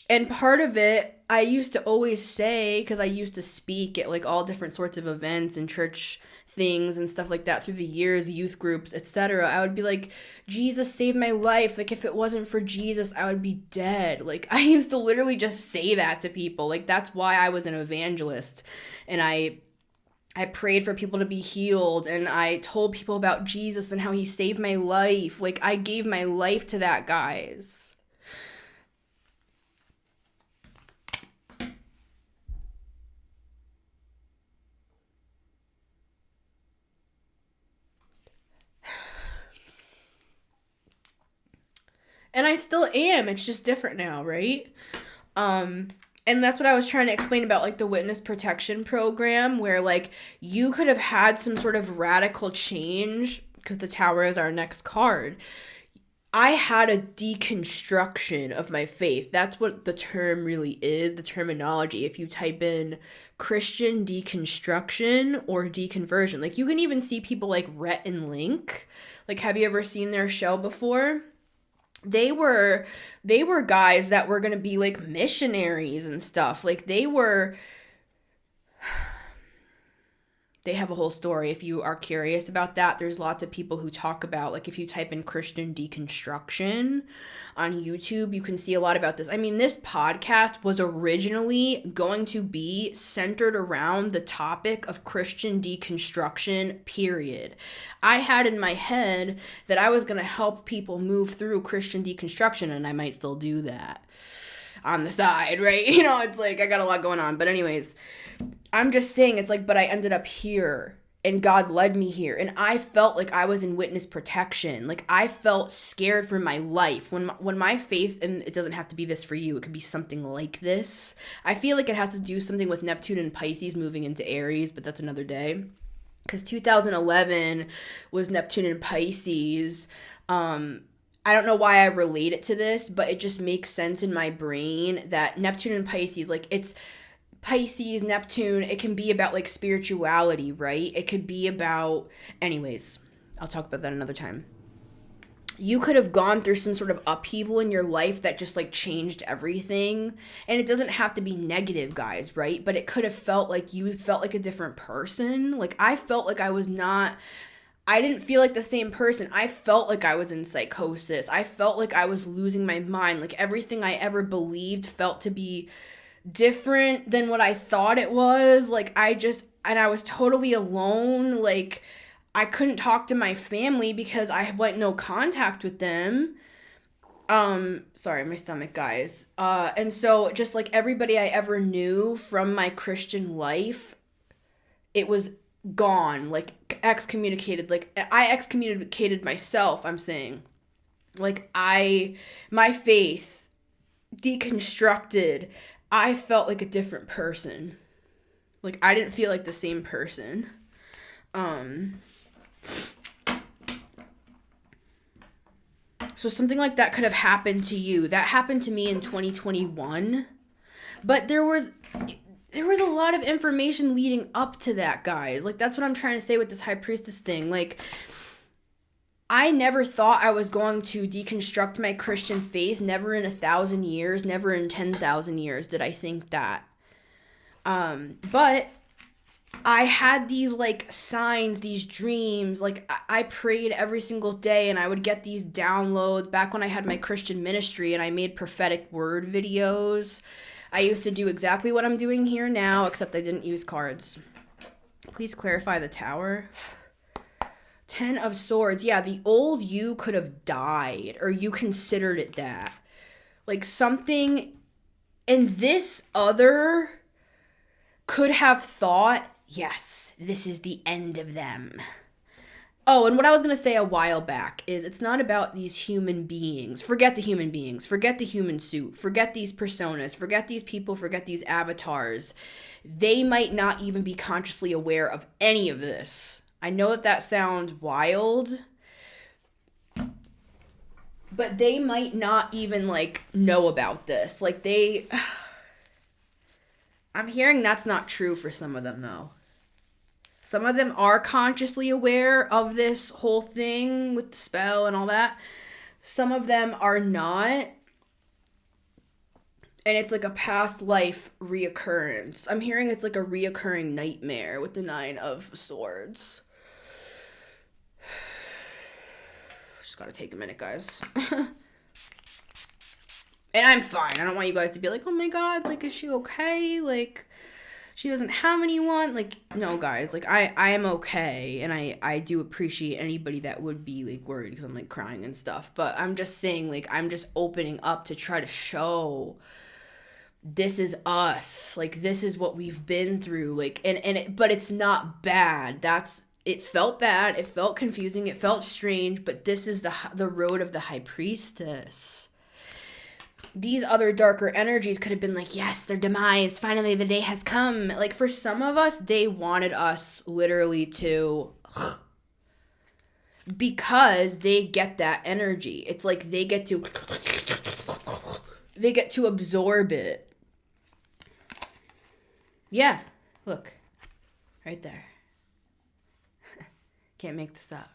And part of it, I used to always say, because I used to speak at, like, all different sorts of events and church things and stuff like that through the years, youth groups, etc. I would be like, Jesus saved my life. Like, if it wasn't for Jesus, I would be dead. Like, I used to literally just say that to people. Like, that's why I was an evangelist. And I prayed for people to be healed, and I told people about Jesus and how he saved my life. Like, I gave my life to that, guys. And I still am. It's just different now, right? And that's what I was trying to explain about, like, the witness protection program, where, like, you could have had some sort of radical change, because the Tower is our next card. I had a deconstruction of my faith. That's what the term really is, the terminology. If you type in Christian deconstruction or deconversion, like, you can even see people like Rhett and Link. Like, have you ever seen their show before? they were guys that were going to be like missionaries and stuff. Like they have a whole story. If you are curious about that, there's lots of people who talk about, like, if you type in Christian deconstruction on YouTube, you can see a lot about this. I mean, this podcast was originally going to be centered around the topic of Christian deconstruction, period. I had in my head that I was going to help people move through Christian deconstruction, and I might still do that on the side, right? You know, it's like I got a lot going on. But anyways, I'm just saying, it's like, but I ended up here and God led me here. And I felt like I was in witness protection. Like I felt scared for my life. When my faith, and it doesn't have to be this for you, it could be something like this. I feel like it has to do something with Neptune and Pisces moving into Aries, but that's another day. Because 2011 was Neptune and Pisces. I don't know why I relate it to this, but it just makes sense in my brain that Neptune and Pisces, like it's Pisces, Neptune, it can be about like spirituality, right? It could be about, anyways, I'll talk about that another time. You could have gone through some sort of upheaval in your life that just like changed everything. And it doesn't have to be negative, guys, right? But it could have felt like you felt like a different person. Like I felt like I didn't feel like the same person. I felt like I was in psychosis. I felt like I was losing my mind. Like everything I ever believed felt to be different than what I thought it was. Like and I was totally alone. Like I couldn't talk to my family because I went no contact with them. Sorry, my stomach, guys. And so just like everybody I ever knew from my Christian life, it was gone, like excommunicated. Like I excommunicated myself, I'm saying. Like my faith deconstructed. I felt like a different person. Like I didn't feel like the same person. So something like that could have happened to you. That happened to me in 2021. But there was a lot of information leading up to that, guys. Like that's what I'm trying to say with this high priestess thing. Like I never thought I was going to deconstruct my Christian faith. Never in 1,000 years, never in 10,000 years did I think that. But I had these like signs, these dreams. Like I prayed every single day and I would get these downloads back when I had my Christian ministry and I made prophetic word videos. I used to do exactly what I'm doing here now, except I didn't use cards. Please clarify the Tower. 10 of Swords. Yeah, the old you could have died, or you considered it that. Like something, and this other could have thought, yes, this is the end of them. Oh, and what I was going to say a while back is it's not about these human beings. Forget the human beings. Forget the human suit. Forget these personas. Forget these people. Forget these avatars. They might not even be consciously aware of any of this. I know that sounds wild, but they might not even like know about this. Like I'm hearing that's not true for some of them though. Some of them are consciously aware of this whole thing with the spell and all that. Some of them are not. And it's like a past life reoccurrence. I'm hearing it's like a reoccurring nightmare with the 9 of Swords. Just gotta take a minute, guys. And I'm fine. I don't want you guys to be like, oh my god, like, is she okay? Like, she doesn't have anyone. Like, no, guys. Like, I am okay. And I do appreciate anybody that would be, like, worried because I'm, like, crying and stuff. But I'm just saying, like, I'm just opening up to try to show this is us. Like, this is what we've been through. Like, but it's not bad. It felt bad. It felt confusing. It felt strange. But this is the road of the high priestess. These other darker energies could have been like, yes, their demise. Finally, the day has come. Like, for some of us, they wanted us literally to... because they get that energy. It's like they get to absorb it. Yeah, look. Right there. Can't make this up.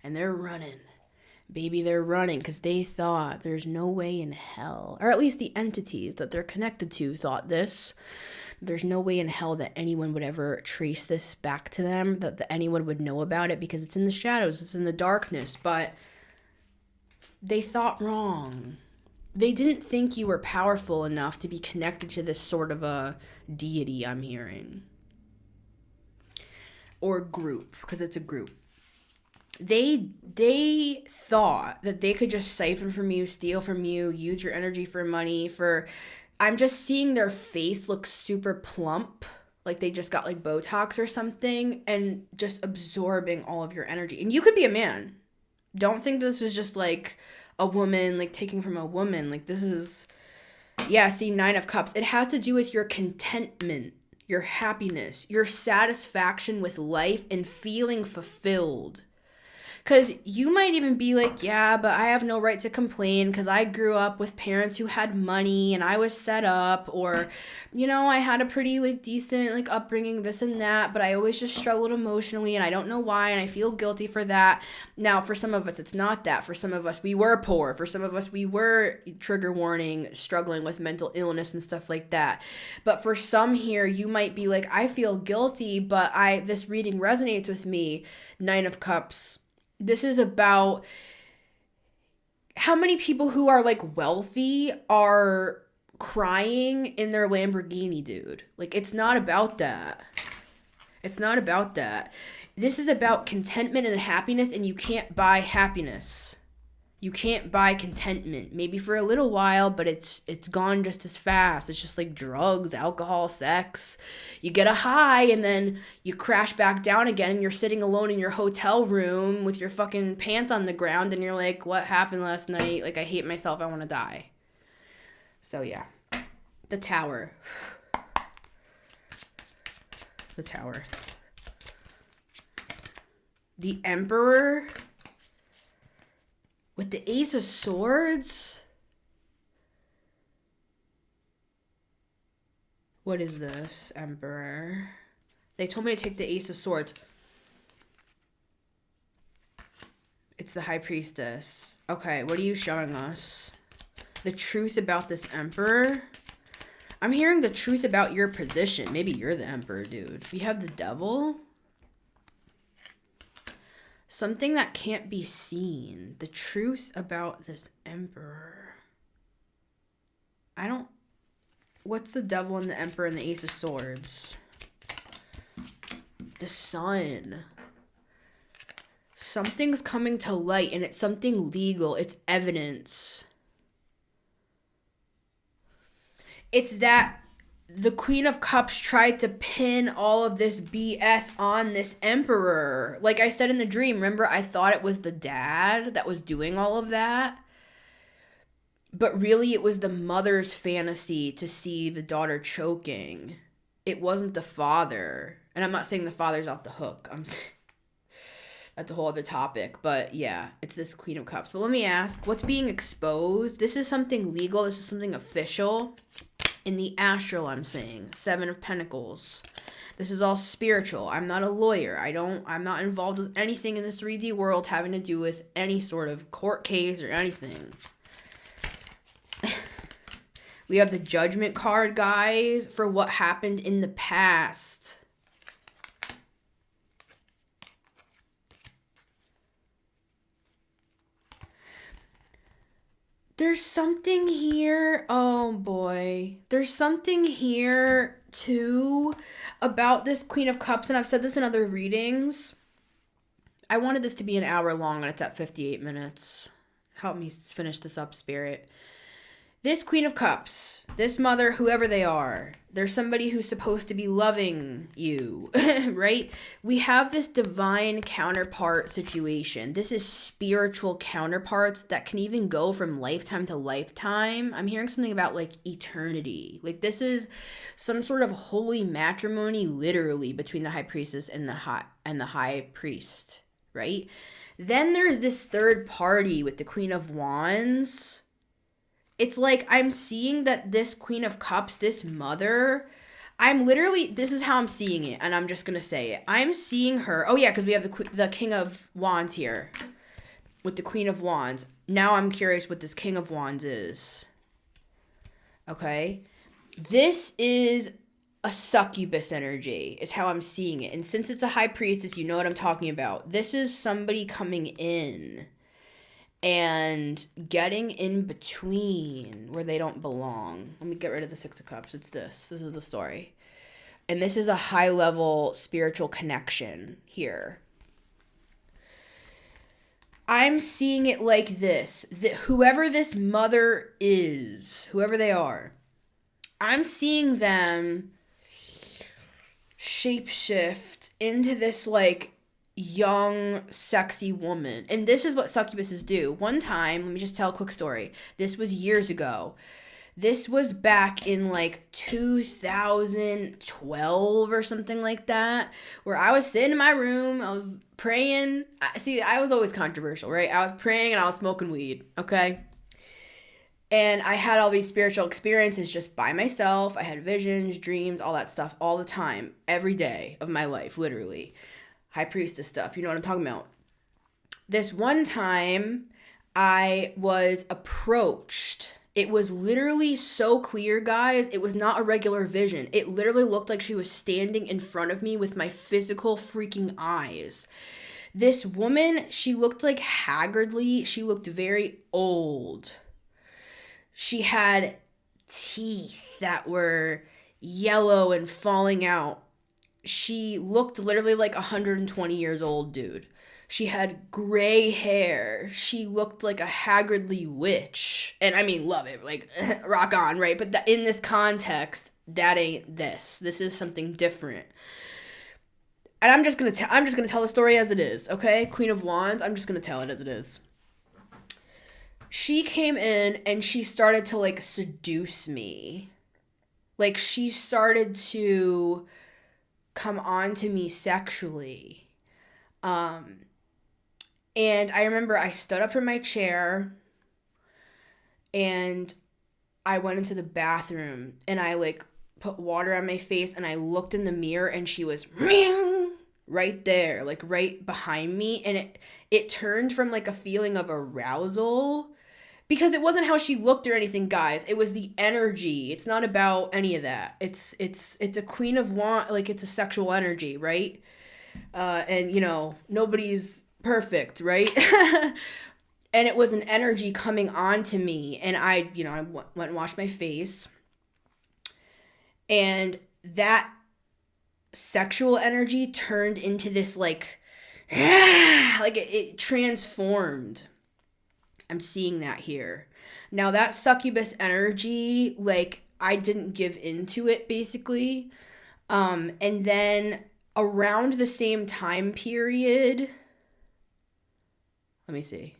And they're running Baby, they're running because they thought there's no way in hell, or at least the entities that they're connected to thought this. There's no way in hell that anyone would ever trace this back to them, that anyone would know about it because it's in the shadows, it's in the darkness. But they thought wrong. They didn't think you were powerful enough to be connected to this sort of a deity I'm hearing. Or group, because it's a group. They thought that they could just siphon from you, steal from you, use your energy for money, I'm just seeing their face look super plump, like they just got like Botox or something, and just absorbing all of your energy. And you could be a man. Don't think this is just like a woman, like taking from a woman. Like this is, yeah, see, 9 of Cups. It has to do with your contentment, your happiness, your satisfaction with life and feeling fulfilled. Because you might even be like, yeah, but I have no right to complain because I grew up with parents who had money and I was set up, or, you know, I had a pretty like decent like upbringing, this and that, but I always just struggled emotionally and I don't know why and I feel guilty for that. Now, for some of us, it's not that. For some of us, we were poor. For some of us, we were, trigger warning, struggling with mental illness and stuff like that. But for some here, you might be like, I feel guilty, but this reading resonates with me. 9 of Cups. This is about how many people who are like wealthy are crying in their Lamborghini, dude. Like, it's not about that. It's not about that. This is about contentment and happiness, and you can't buy happiness. You can't buy contentment. Maybe for a little while, but it's gone just as fast. It's just like drugs, alcohol, sex. You get a high and then you crash back down again and you're sitting alone in your hotel room with your fucking pants on the ground and you're like, what happened last night? Like, I hate myself. I want to die. So yeah. The Tower. The Tower. The Emperor. With the Ace of Swords? What is this, Emperor? They told me to take the Ace of Swords. It's the High Priestess. Okay, what are you showing us? The truth about this Emperor? I'm hearing the truth about your position. Maybe you're the Emperor, dude. We have the Devil. Something that can't be seen. The truth about this Emperor. What's the Devil and the Emperor and the Ace of Swords? The Sun. Something's coming to light and it's something legal. It's evidence. It's that the Queen of Cups tried to pin all of this BS on this Emperor. Like I said in the dream, remember, I thought it was the dad that was doing all of that. But really, it was the mother's fantasy to see the daughter choking. It wasn't the father. And I'm not saying the father's off the hook. That's a whole other topic. But yeah, it's this Queen of Cups. But let me ask, what's being exposed? This is something legal. This is something official. In the astral, I'm saying 7 of Pentacles. This is all spiritual. I'm not a lawyer. I'm not involved with anything in this 3D world having to do with any sort of court case or anything. We have the Judgment card, guys, for what happened in the past. There's something here, oh boy. There's something here, too, about this Queen of Cups, and I've said this in other readings. I wanted this to be an hour long, and it's at 58 minutes. Help me finish this up, Spirit. This Queen of Cups, this mother, whoever they are, there's somebody who's supposed to be loving you, right? We have this divine counterpart situation. This is spiritual counterparts that can even go from lifetime to lifetime. I'm hearing something about like eternity. Like this is some sort of holy matrimony, literally, between the High Priestess and the High Priest, right? Then there's this third party with the Queen of Wands. It's like I'm seeing that this Queen of Cups, this mother, this is how I'm seeing it, and I'm just going to say it. I'm seeing her. Oh, yeah, because we have the King of Wands here. with the Queen of Wands. Now I'm curious what this King of Wands is. Okay. This is a succubus energy is how I'm seeing it. And since it's a high priestess, you know what I'm talking about. This is somebody coming in and getting in between where they don't belong. Let me get rid of the Six of Cups. It's this. This is the story. And this is a high level spiritual connection here. I'm seeing it like this. That whoever this mother is, whoever they are, I'm seeing them shapeshift into this like young, sexy woman. And this is what succubuses do. One time, let me just tell a quick story. This was years ago. This was back in like 2012 or something like that, where I was sitting in my room, I was praying. See, I was always controversial, right? I was praying and I was smoking weed, okay? And I had all these spiritual experiences just by myself. I had visions, dreams, all that stuff all the time, every day of my life, literally. High priestess stuff, you know what I'm talking about. This one time, I was approached. It was literally so clear, guys. It was not a regular vision. It literally looked like she was standing in front of me with my physical freaking eyes. This woman, she looked like haggardly. She looked very old. She had teeth that were yellow and falling out. She looked literally like 120 years old, dude. She had gray hair. She looked like a haggardly witch. And I mean, love it. Like, rock on, right? But in this context, that ain't this. This is something different. And I'm just gonna tell the story as it is, okay? Queen of Wands, I'm just gonna tell it as it is. She came in and she started to like seduce me. Like she started to come on to me sexually. And I remember I stood up from my chair and I went into the bathroom and I like put water on my face and I looked in the mirror and she was right there, like right behind me. And it turned from like a feeling of arousal, because it wasn't how she looked or anything, guys. It was the energy. It's not about any of that. It's a Queen of Wands, like it's a sexual energy, right? And you know, nobody's perfect, right? And it was an energy coming on to me, and I went and washed my face, and that sexual energy turned into this like it transformed. I'm seeing that here. Now that succubus energy, like I didn't give into it basically. And then around the same time period, let me see.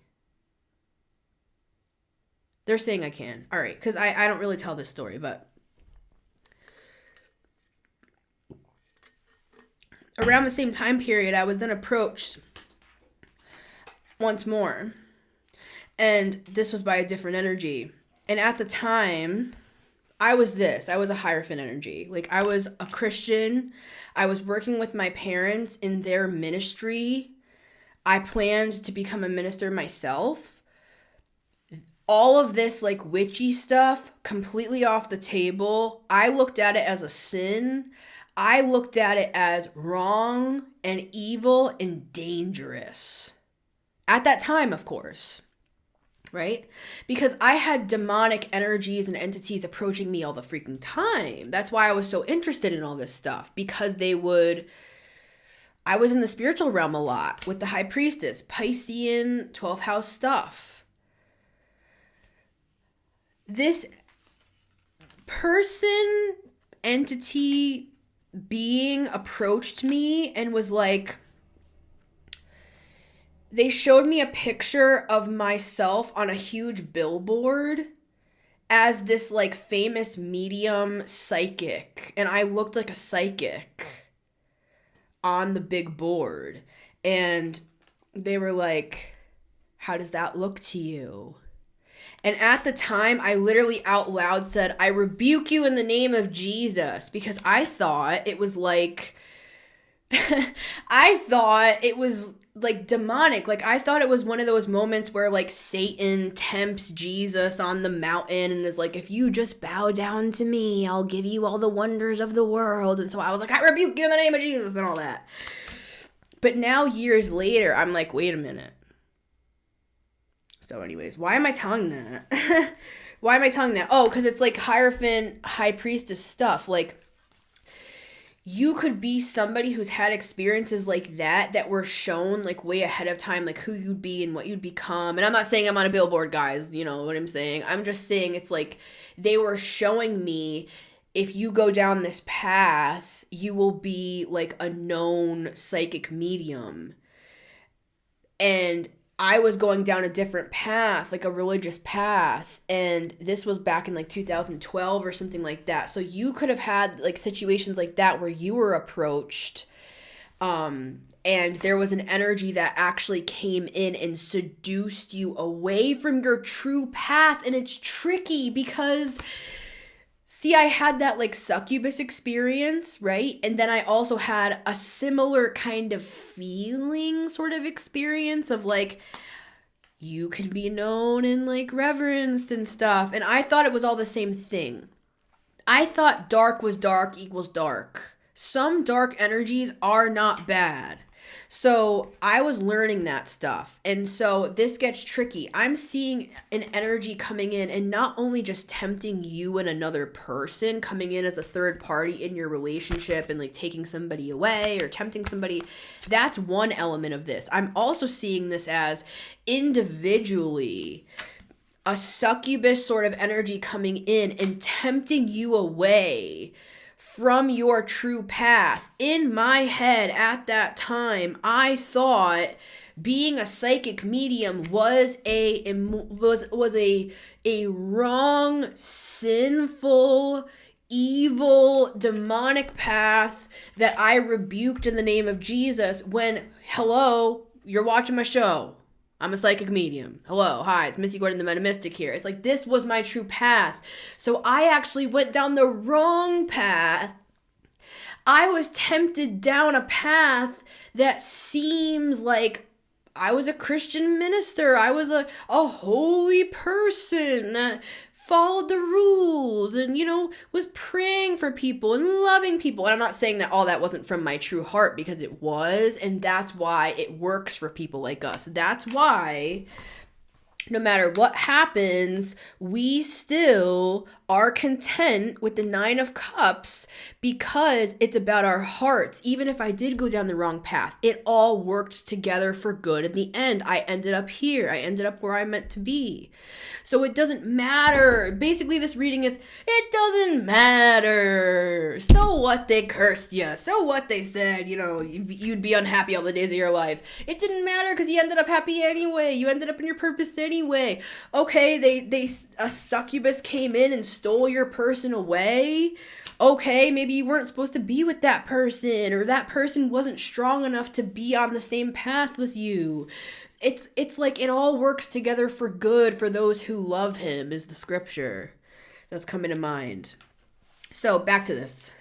They're saying I can. All right, because I don't really tell this story, but around the same time period, I was then approached once more. And this was by a different energy. And at the time, I was a Hierophant energy. Like, I was a Christian. I was working with my parents in their ministry. I planned to become a minister myself. All of this, like, witchy stuff, completely off the table. I looked at it as a sin. I looked at it as wrong and evil and dangerous. At that time, of course. Right? Because I had demonic energies and entities approaching me all the freaking time. That's why I was so interested in all this stuff. Because I was in the spiritual realm a lot with the High Priestess, Piscean, 12th house stuff. This person, entity, being approached me and was like, they showed me a picture of myself on a huge billboard as this like famous medium psychic. And I looked like a psychic on the big board. And they were like, how does that look to you? And at the time, I literally out loud said, I rebuke you in the name of Jesus. Because I thought it was like I thought it was like demonic. Like I thought it was one of those moments where like Satan tempts Jesus on the mountain and is like, if you just bow down to me, I'll give you all the wonders of the world. And so I was like, I rebuke you in the name of Jesus and all that. But now years later, I'm like, wait a minute. So anyways, why am I telling that? Why am I telling that? Oh, because it's like Hierophant, high priestess stuff. Like, you could be somebody who's had experiences like that were shown like way ahead of time, like who you'd be and what you'd become. And I'm not saying I'm on a billboard, guys, you know what I'm saying? I'm just saying it's like they were showing me, if you go down this path, you will be like a known psychic medium. And I was going down a different path, like a religious path, and this was back in like 2012 or something like that. So you could have had like situations like that where you were approached, and there was an energy that actually came in and seduced you away from your true path. And it's tricky because, see, I had that like succubus experience, right? And then I also had a similar kind of feeling sort of experience of like, you can be known and like reverenced and stuff. And I thought it was all the same thing. I thought dark was dark equals dark. Some dark energies are not bad. So I was learning that stuff. And so this gets tricky. I'm seeing an energy coming in and not only just tempting you and another person, coming in as a third party in your relationship and like taking somebody away or tempting somebody. That's one element of this. I'm also seeing this as individually a succubus sort of energy coming in and tempting you away from your true path. In my head at that time, I thought being a psychic medium was a wrong, sinful, evil, demonic path that I rebuked in the name of Jesus. When, hello, you're watching my show. I'm a psychic medium. Hello, hi, it's Missy Gordon the Metamystic here. It's like, this was my true path. So I actually went down the wrong path. I was tempted down a path that seems like I was a Christian minister. I was a holy person that followed the rules and, you know, was praying for people and loving people. And I'm not saying that all that wasn't from my true heart, because it was. And that's why it works for people like us. That's why no matter what happens, we still are content with the 9 of Cups, because it's about our hearts. Even if I did go down the wrong path, it all worked together for good. In the end, I ended up here. I ended up where I meant to be. So it doesn't matter. Basically, this reading is, it doesn't matter. So what they cursed you. So what they said, you know, you'd be unhappy all the days of your life. It didn't matter, because you ended up happy anyway. You ended up in your purpose anyway. Okay, a succubus came in and stole your person away. Okay, maybe you weren't supposed to be with that person, or that person wasn't strong enough to be on the same path with you. It's like it all works together for good for those who love him, is the scripture that's coming to mind. So back to this.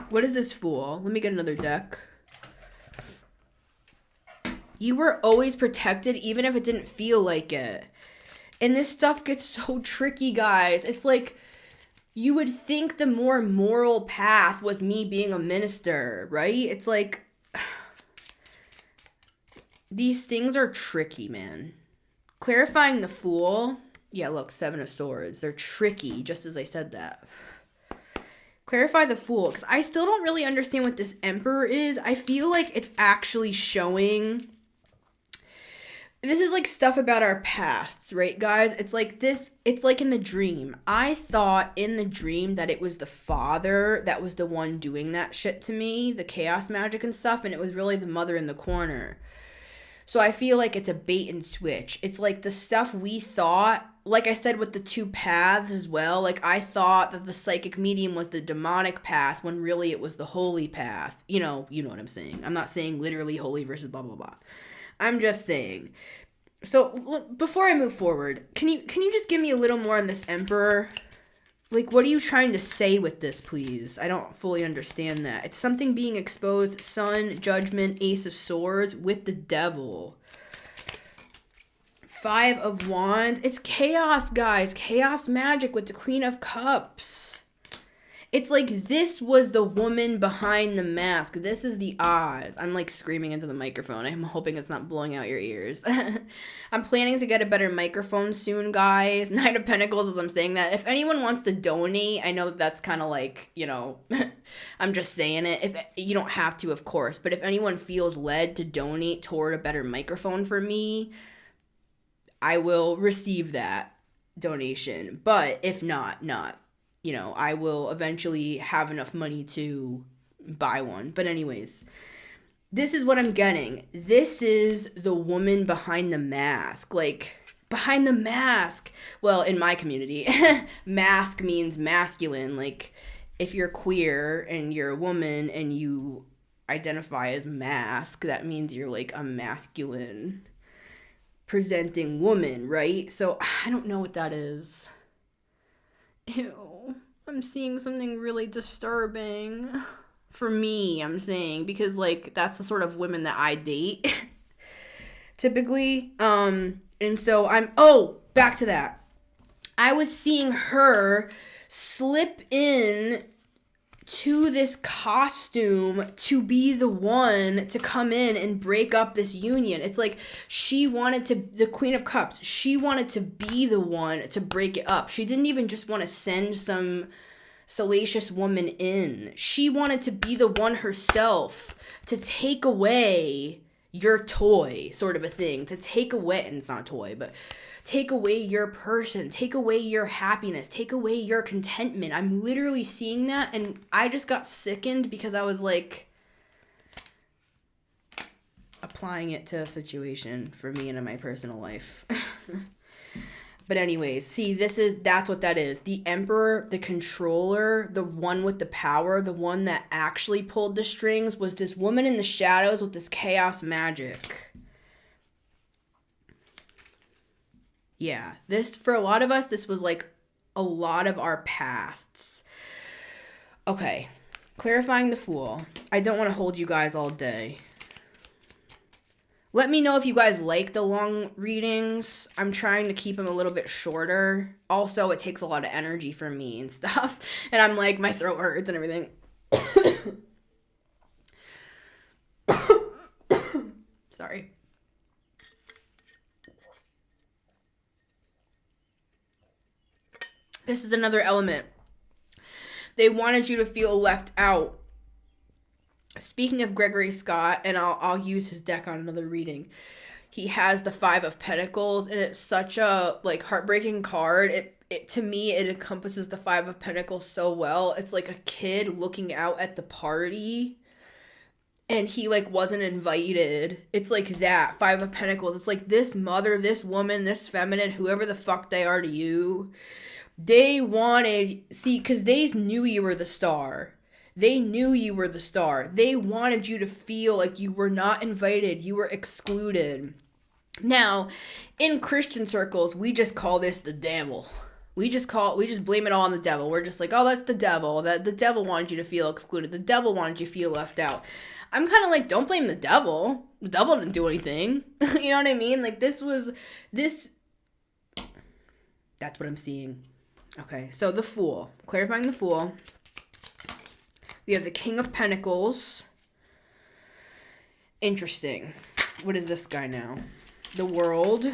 What is this Fool? Let me get another deck. You were always protected, even if it didn't feel like it. And this stuff gets so tricky, guys. It's like, you would think the more moral path was me being a minister, right? It's like, these things are tricky, man. Clarifying the Fool. Yeah, look, 7 of Swords. They're tricky, just as I said that. Clarify the Fool, because I still don't really understand what this Emperor is. I feel like it's actually showing... This is like stuff about our pasts, right, guys? It's like this, it's like in the dream. I thought in the dream that it was the father that was the one doing that shit to me, the chaos magic and stuff, and it was really the mother in the corner. So I feel like it's a bait and switch. It's like the stuff we thought, like I said with the 2 paths as well, like I thought that the psychic medium was the demonic path when really it was the holy path. You know what I'm saying. I'm not saying literally holy versus blah, blah, blah. I'm just saying. So before I move forward, can you just give me a little more on this Emperor? Like, what are you trying to say with this, please? I don't fully understand that. It's something being exposed. Sun, Judgment, Ace of Swords with the Devil. 5 of Wands. It's chaos, guys. Chaos magic with the Queen of Cups. It's like this was the woman behind the mask. This is the Oz. I'm like screaming into the microphone. I'm hoping it's not blowing out your ears. I'm planning to get a better microphone soon, guys. 9 of Pentacles as I'm saying that. If anyone wants to donate, I know that's kind of like, you know, I'm just saying it. If you don't have to, of course. But if anyone feels led to donate toward a better microphone for me, I will receive that donation. But if not. You know, I will eventually have enough money to buy one. But anyways, this is what I'm getting. This is the woman behind the mask. Like, behind the mask. Well, in my community, mask means masculine. Like, if you're queer and you're a woman and you identify as mask, that means you're like a masculine presenting woman, right? So I don't know what that is. Ew, I'm seeing something really disturbing. For me, I'm saying, because, like, that's the sort of women that I date, typically. And so back to that. I was seeing her slip in to this costume to be the one to come in and break up this union. It's like the Queen of Cups, she wanted to be the one to break it up. She didn't even just want to send some salacious woman in. She wanted to be the one herself to take away your toy, sort of a thing. To take away, and it's not a toy, but take away your person, take away your happiness, take away your contentment. I'm literally seeing that, and I just got sickened because I was like applying it to a situation for me and in my personal life. But anyways, see, that's what that is. The Emperor, the controller, the one with the power, the one that actually pulled the strings was this woman in the shadows with this chaos magic. Yeah, for a lot of us, this was like a lot of our pasts. Okay, clarifying the Fool. I don't want to hold you guys all day. Let me know if you guys like the long readings. I'm trying to keep them a little bit shorter. Also, it takes a lot of energy for me and stuff. And I'm like, my throat hurts and everything. Sorry. This is another element. They wanted you to feel left out. Speaking of Gregory Scott, and I'll use his deck on another reading. He has the 5 of Pentacles, and it's such a like heartbreaking card. It to me, it encompasses the 5 of Pentacles so well. It's like a kid looking out at the party, and he like wasn't invited. It's like that 5 of Pentacles. It's like this mother, this woman, this feminine, whoever the fuck they are to you. They wanted, because they knew you were the star. They knew you were the star. They wanted you to feel like you were not invited. You were excluded. Now, in Christian circles, we just call this the devil. We just blame it all on the devil. We're just like, oh, that's the devil. That the devil wanted you to feel excluded. The devil wanted you to feel left out. I'm kind of like, don't blame the devil. The devil didn't do anything. You know what I mean? Like, that's what I'm seeing. Okay, so the Fool. Clarifying the Fool. We have the King of Pentacles. Interesting. What is this guy now? The World.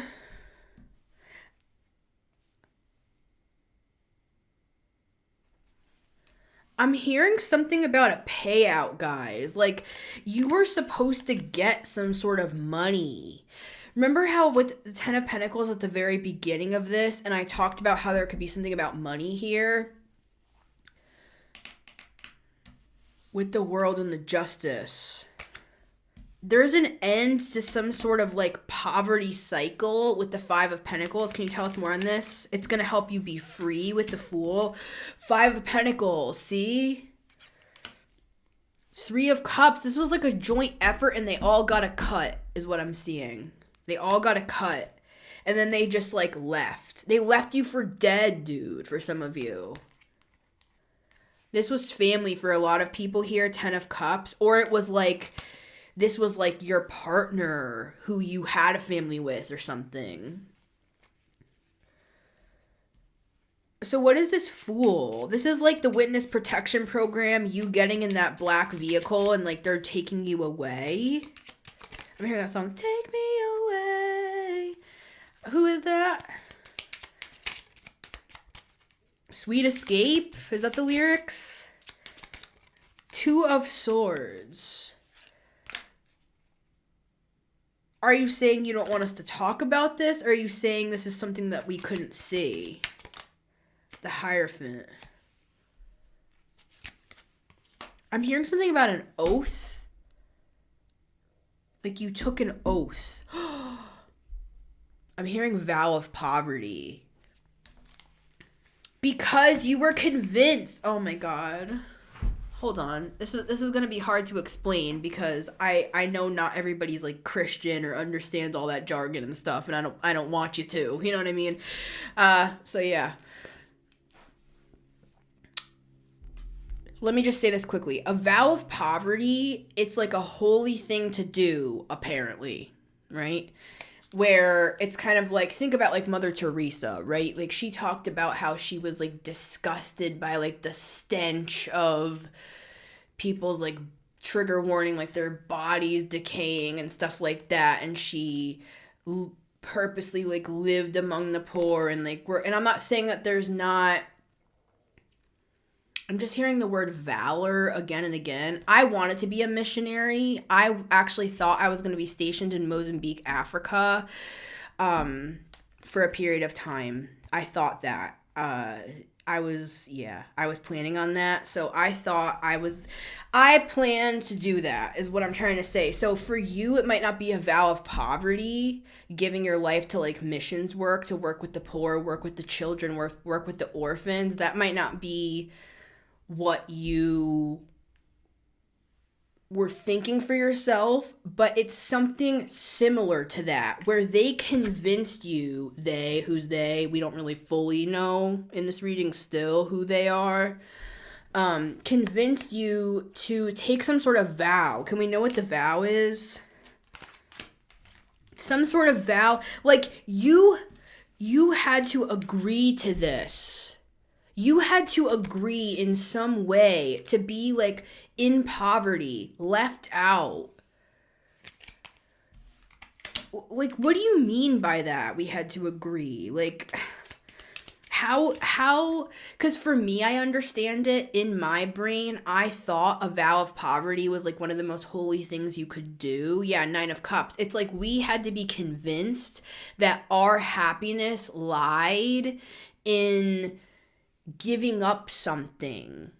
I'm hearing something about a payout, guys. Like, you were supposed to get some sort of money. Remember how with the 10 of Pentacles at the very beginning of this, and I talked about how there could be something about money here? With the World and the Justice. There's an end to some sort of like poverty cycle with the 5 of Pentacles. Can you tell us more on this? It's going to help you be free with the Fool. 5 of Pentacles, see? 3 of Cups. This was like a joint effort and they all got a cut is what I'm seeing. They all got a cut. And then they just like left. They left you for dead, dude, for some of you. This was family for a lot of people here, 10 of Cups. Or it was like, this was like your partner who you had a family with or something. So what is this Fool? This is like the witness protection program, you getting in that black vehicle and like they're taking you away. I'm hearing that song, Take Me Away. Who is that? Sweet Escape? Is that the lyrics? Two of Swords. Are you saying you don't want us to talk about this? Or are you saying this is something that we couldn't see? The Hierophant. I'm hearing something about an oath. Like you took an oath. I'm hearing vow of poverty. Because you were convinced. Oh my God. Hold on. This is going to be hard to explain because I know not everybody's like Christian or understands all that jargon and stuff, and I don't want you to. You know what I mean? So yeah. Let me just say this quickly. A vow of poverty, it's like a holy thing to do, apparently, right? Where it's kind of like, think about like Mother Teresa, right? Like she talked about how she was like disgusted by like the stench of people's like trigger warning, like their bodies decaying and stuff like that. And she purposely like lived among the poor and like and I'm not saying that there's not, I'm just hearing the word valor again and again. I wanted to be a missionary. I actually thought I was going to be stationed in Mozambique, Africa, for a period of time. I thought that. I was planning on that. So I planned to do that is what I'm trying to say. So for you, it might not be a vow of poverty, giving your life to like missions work, to work with the poor, work with the children, work with the orphans. That might not be what you were thinking for yourself, but it's something similar to that, where they convinced you, who's they, we don't really fully know in this reading still who they are, convinced you to take some sort of vow. Can we know what the vow is? Some sort of vow, like you had to agree to this. You had to agree in some way to be like in poverty, left out. Like, what do you mean by that? We had to agree. Like, how, because for me, I understand it in my brain. I thought a vow of poverty was like one of the most holy things you could do. Yeah, 9 of Cups. It's like we had to be convinced that our happiness lied in giving up something.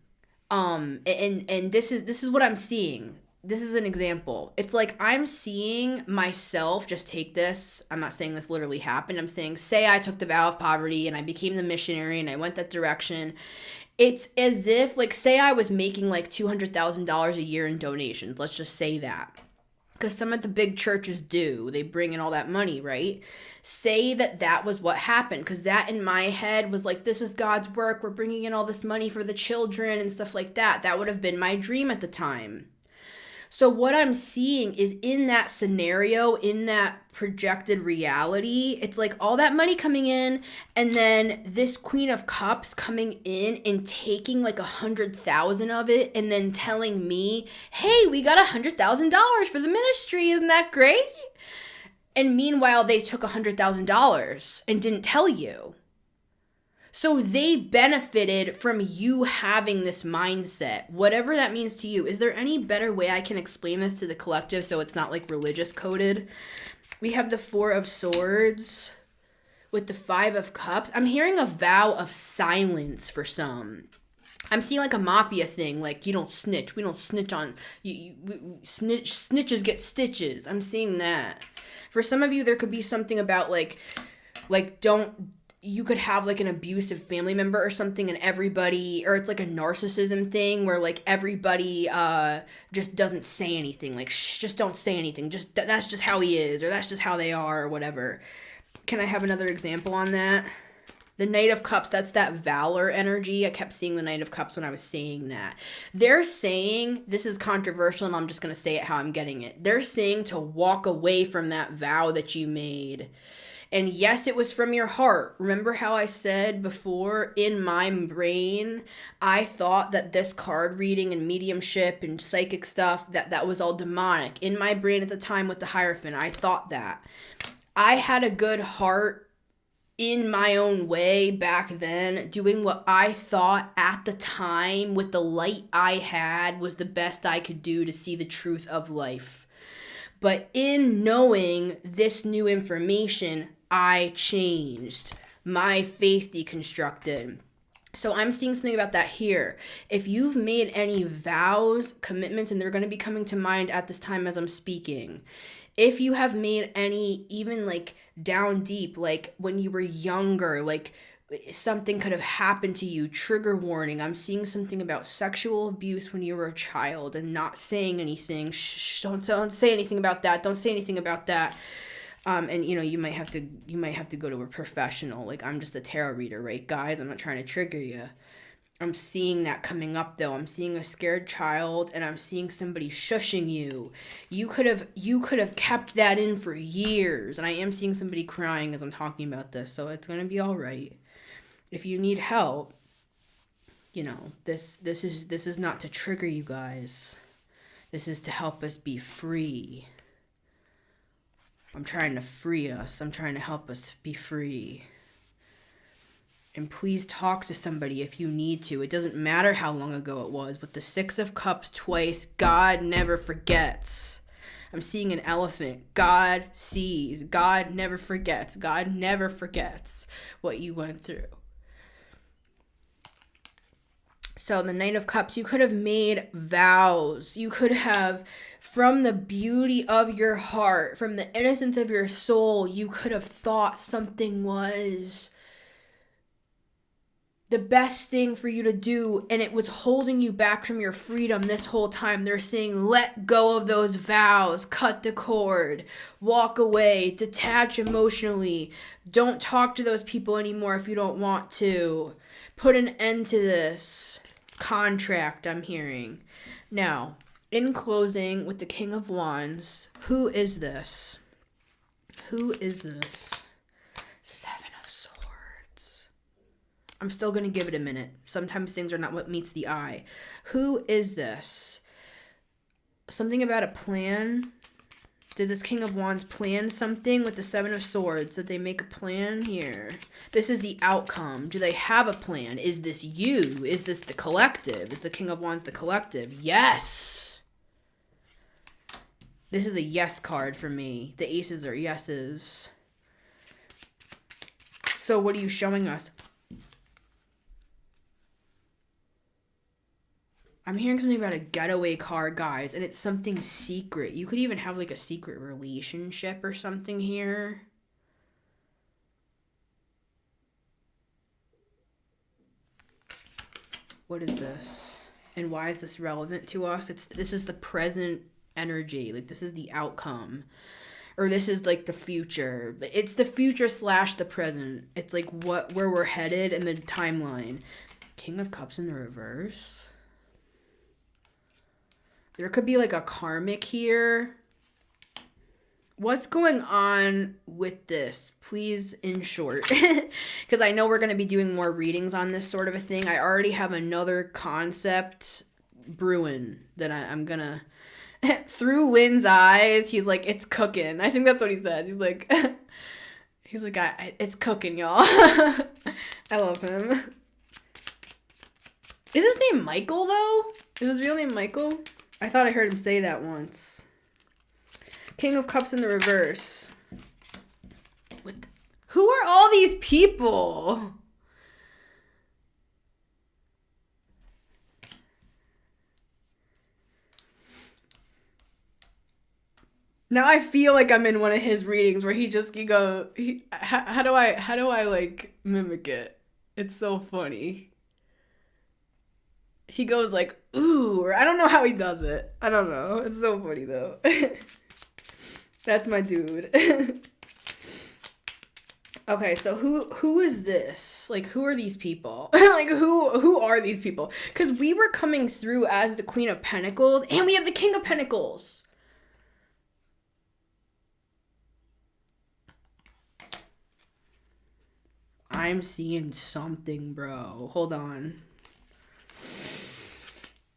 And this is what I'm seeing. This is an example. It's like I'm seeing myself, just take this, I'm not saying this literally happened, I'm saying, say I took the vow of poverty and I became the missionary and I went that direction. It's as if, like, say I was making like $200,000 a year in donations, let's just say that. Because some of the big churches do. They bring in all that money, right? Say that was what happened. Because that in my head was like, this is God's work. We're bringing in all this money for the children and stuff like that. That would have been my dream at the time. So what I'm seeing is in that scenario, in that projected reality, it's like all that money coming in and then this Queen of Cups coming in and taking like 100,000 of it and then telling me, hey, we got $100,000 for the ministry. Isn't that great? And meanwhile, they took $100,000 and didn't tell you. So they benefited from you having this mindset, whatever that means to you. Is there any better way I can explain this to the collective so it's not like religious coded? We have the 4 of Swords with the 5 of Cups. I'm hearing a vow of silence for some. I'm seeing like a mafia thing, like you don't snitch. We don't snitch on you. Snitches get stitches. I'm seeing that. For some of you, there could be something about like don't. You could have like an abusive family member or something and everybody, or it's like a narcissism thing where like everybody just doesn't say anything. Like, shh, just don't say anything. Just that's just how he is, or that's just how they are, or whatever. Can I have another example on that? The Knight of Cups, that's that valor energy. I kept seeing the Knight of Cups when I was saying that. They're saying, this is controversial and I'm just going to say it how I'm getting it. They're saying to walk away from that vow that you made. And yes, it was from your heart. Remember how I said before, in my brain, I thought that this card reading and mediumship and psychic stuff, that was all demonic. In my brain at the time with the Hierophant, I thought that. I had a good heart in my own way back then, doing what I thought at the time with the light I had was the best I could do to see the truth of life. But in knowing this new information, I changed. My faith deconstructed. So I'm seeing something about that here. If you've made any vows, commitments, and they're going to be coming to mind at this time as I'm speaking. If you have made any, even like down deep, like when you were younger, like something could have happened to you, trigger warning. I'm seeing something about sexual abuse when you were a child and not saying anything. Shh, don't say anything about that. Don't say anything about that. And you might have to go to a professional. Like, I'm just a tarot reader, right, guys? I'm not trying to trigger you. I'm seeing that coming up though. I'm seeing a scared child and I'm seeing somebody shushing you. You could have kept that in for years. And I am seeing somebody crying as I'm talking about this, so it's gonna be all right. If you need help, this is not to trigger you guys. This is to help us be free. I'm trying to free us. I'm trying to help us be free. And please talk to somebody if you need to. It doesn't matter how long ago it was. With the Six of Cups twice, God never forgets. I'm seeing an elephant. God sees. God never forgets. God never forgets what you went through. So the Knight of Cups, you could have made vows. You could have, from the beauty of your heart, from the innocence of your soul, you could have thought something was the best thing for you to do, and it was holding you back from your freedom this whole time. They're saying, let go of those vows, cut the cord, walk away, detach emotionally. Don't talk to those people anymore if you don't want to. Put an end to this contract, I'm hearing. Now, in closing with the King of Wands, who is this? Who is this? Seven of Swords. I'm still going to give it a minute. Sometimes things are not what meets the eye. Who is this? Something about a plan? Did this King of Wands plan something with the Seven of Swords? Did they make a plan here? This is the outcome. Do they have a plan? Is this you? Is this the collective? Is the King of Wands the collective? Yes! This is a yes card for me. The aces are yeses. So what are you showing us? I'm hearing something about a getaway card, guys, and it's something secret. You could even have like a secret relationship or something here. What is this? And why is this relevant to us? This is the present energy. Like, this is the outcome. Or this is like the future. It's the future / the present. It's like where we're headed in the timeline. King of Cups in the reverse. There could be like a karmic here. What's going on with this? Please, in short. Because I know we're going to be doing more readings on this sort of a thing. I already have another concept brewing that I'm going to... Through Lynn's eyes, he's like, it's cooking. I think that's what he says. He's like, it's cooking, y'all. I love him. Is his name Michael, though? Is his real name Michael? I thought I heard him say that once. King of Cups in the reverse. Who are all these people? Now I feel like I'm in one of his readings where how do I like mimic it? It's so funny. He goes like, ooh, or I don't know how he does it. I don't know. It's so funny though. That's my dude. Okay, so who is this? Like, who are these people? Like, who are these people? Because we were coming through as the Queen of Pentacles, and we have the King of Pentacles. I'm seeing something, bro. Hold on.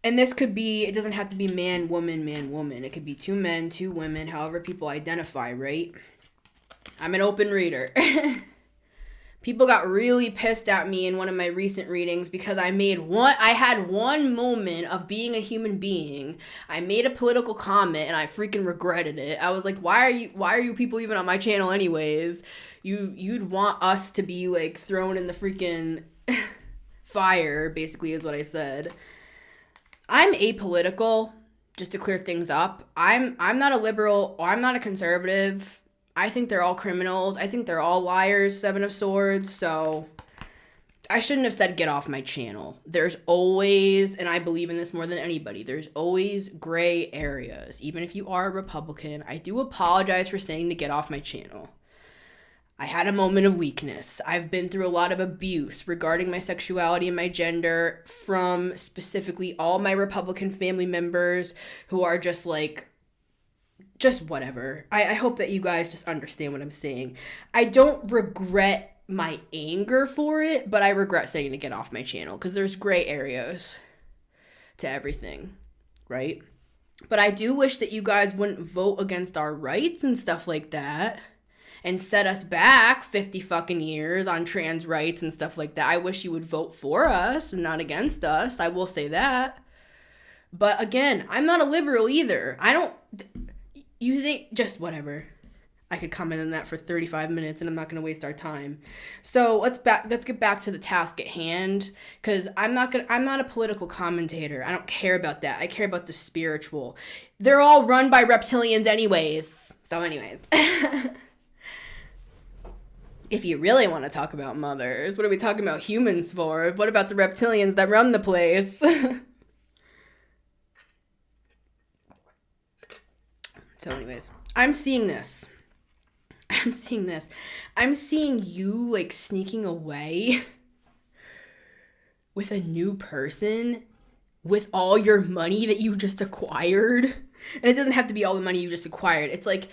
And this could be, it doesn't have to be man, woman, man, woman. It could be two men, two women, however people identify, right? I'm an open reader. People got really pissed at me in one of my recent readings because I had one moment of being a human being. I made a political comment and I freaking regretted it. I was like, why are you people even on my channel anyways? You'd want us to be like thrown in the freaking fire, basically is what I said. I'm apolitical, just to clear things up. I'm not a liberal or I'm not a conservative. I think they're all criminals. I think they're all liars, Seven of Swords. So I shouldn't have said get off my channel. There's always, and I believe in this more than anybody, there's always gray areas. Even if you are a Republican, I do apologize for saying to get off my channel. I had a moment of weakness. I've been through a lot of abuse regarding my sexuality and my gender from specifically all my Republican family members who are just like, just whatever. I hope that you guys just understand what I'm saying. I don't regret my anger for it, but I regret saying to get off my channel because there's gray areas to everything, right? But I do wish that you guys wouldn't vote against our rights and stuff like that and set us back 50 fucking years on trans rights and stuff like that. I wish you would vote for us and not against us. I will say that. But again, I'm not a liberal either. You think, just whatever. I could comment on that for 35 minutes and I'm not going to waste our time. So let's get back to the task at hand, because I'm not a political commentator. I don't care about that. I care about the spiritual. They're all run by reptilians anyways. So anyways. If you really want to talk about mothers, what are we talking about humans for? What about the reptilians that run the place? So anyways, I'm seeing this. I'm seeing you like sneaking away with a new person with all your money that you just acquired. And it doesn't have to be all the money you just acquired. It's like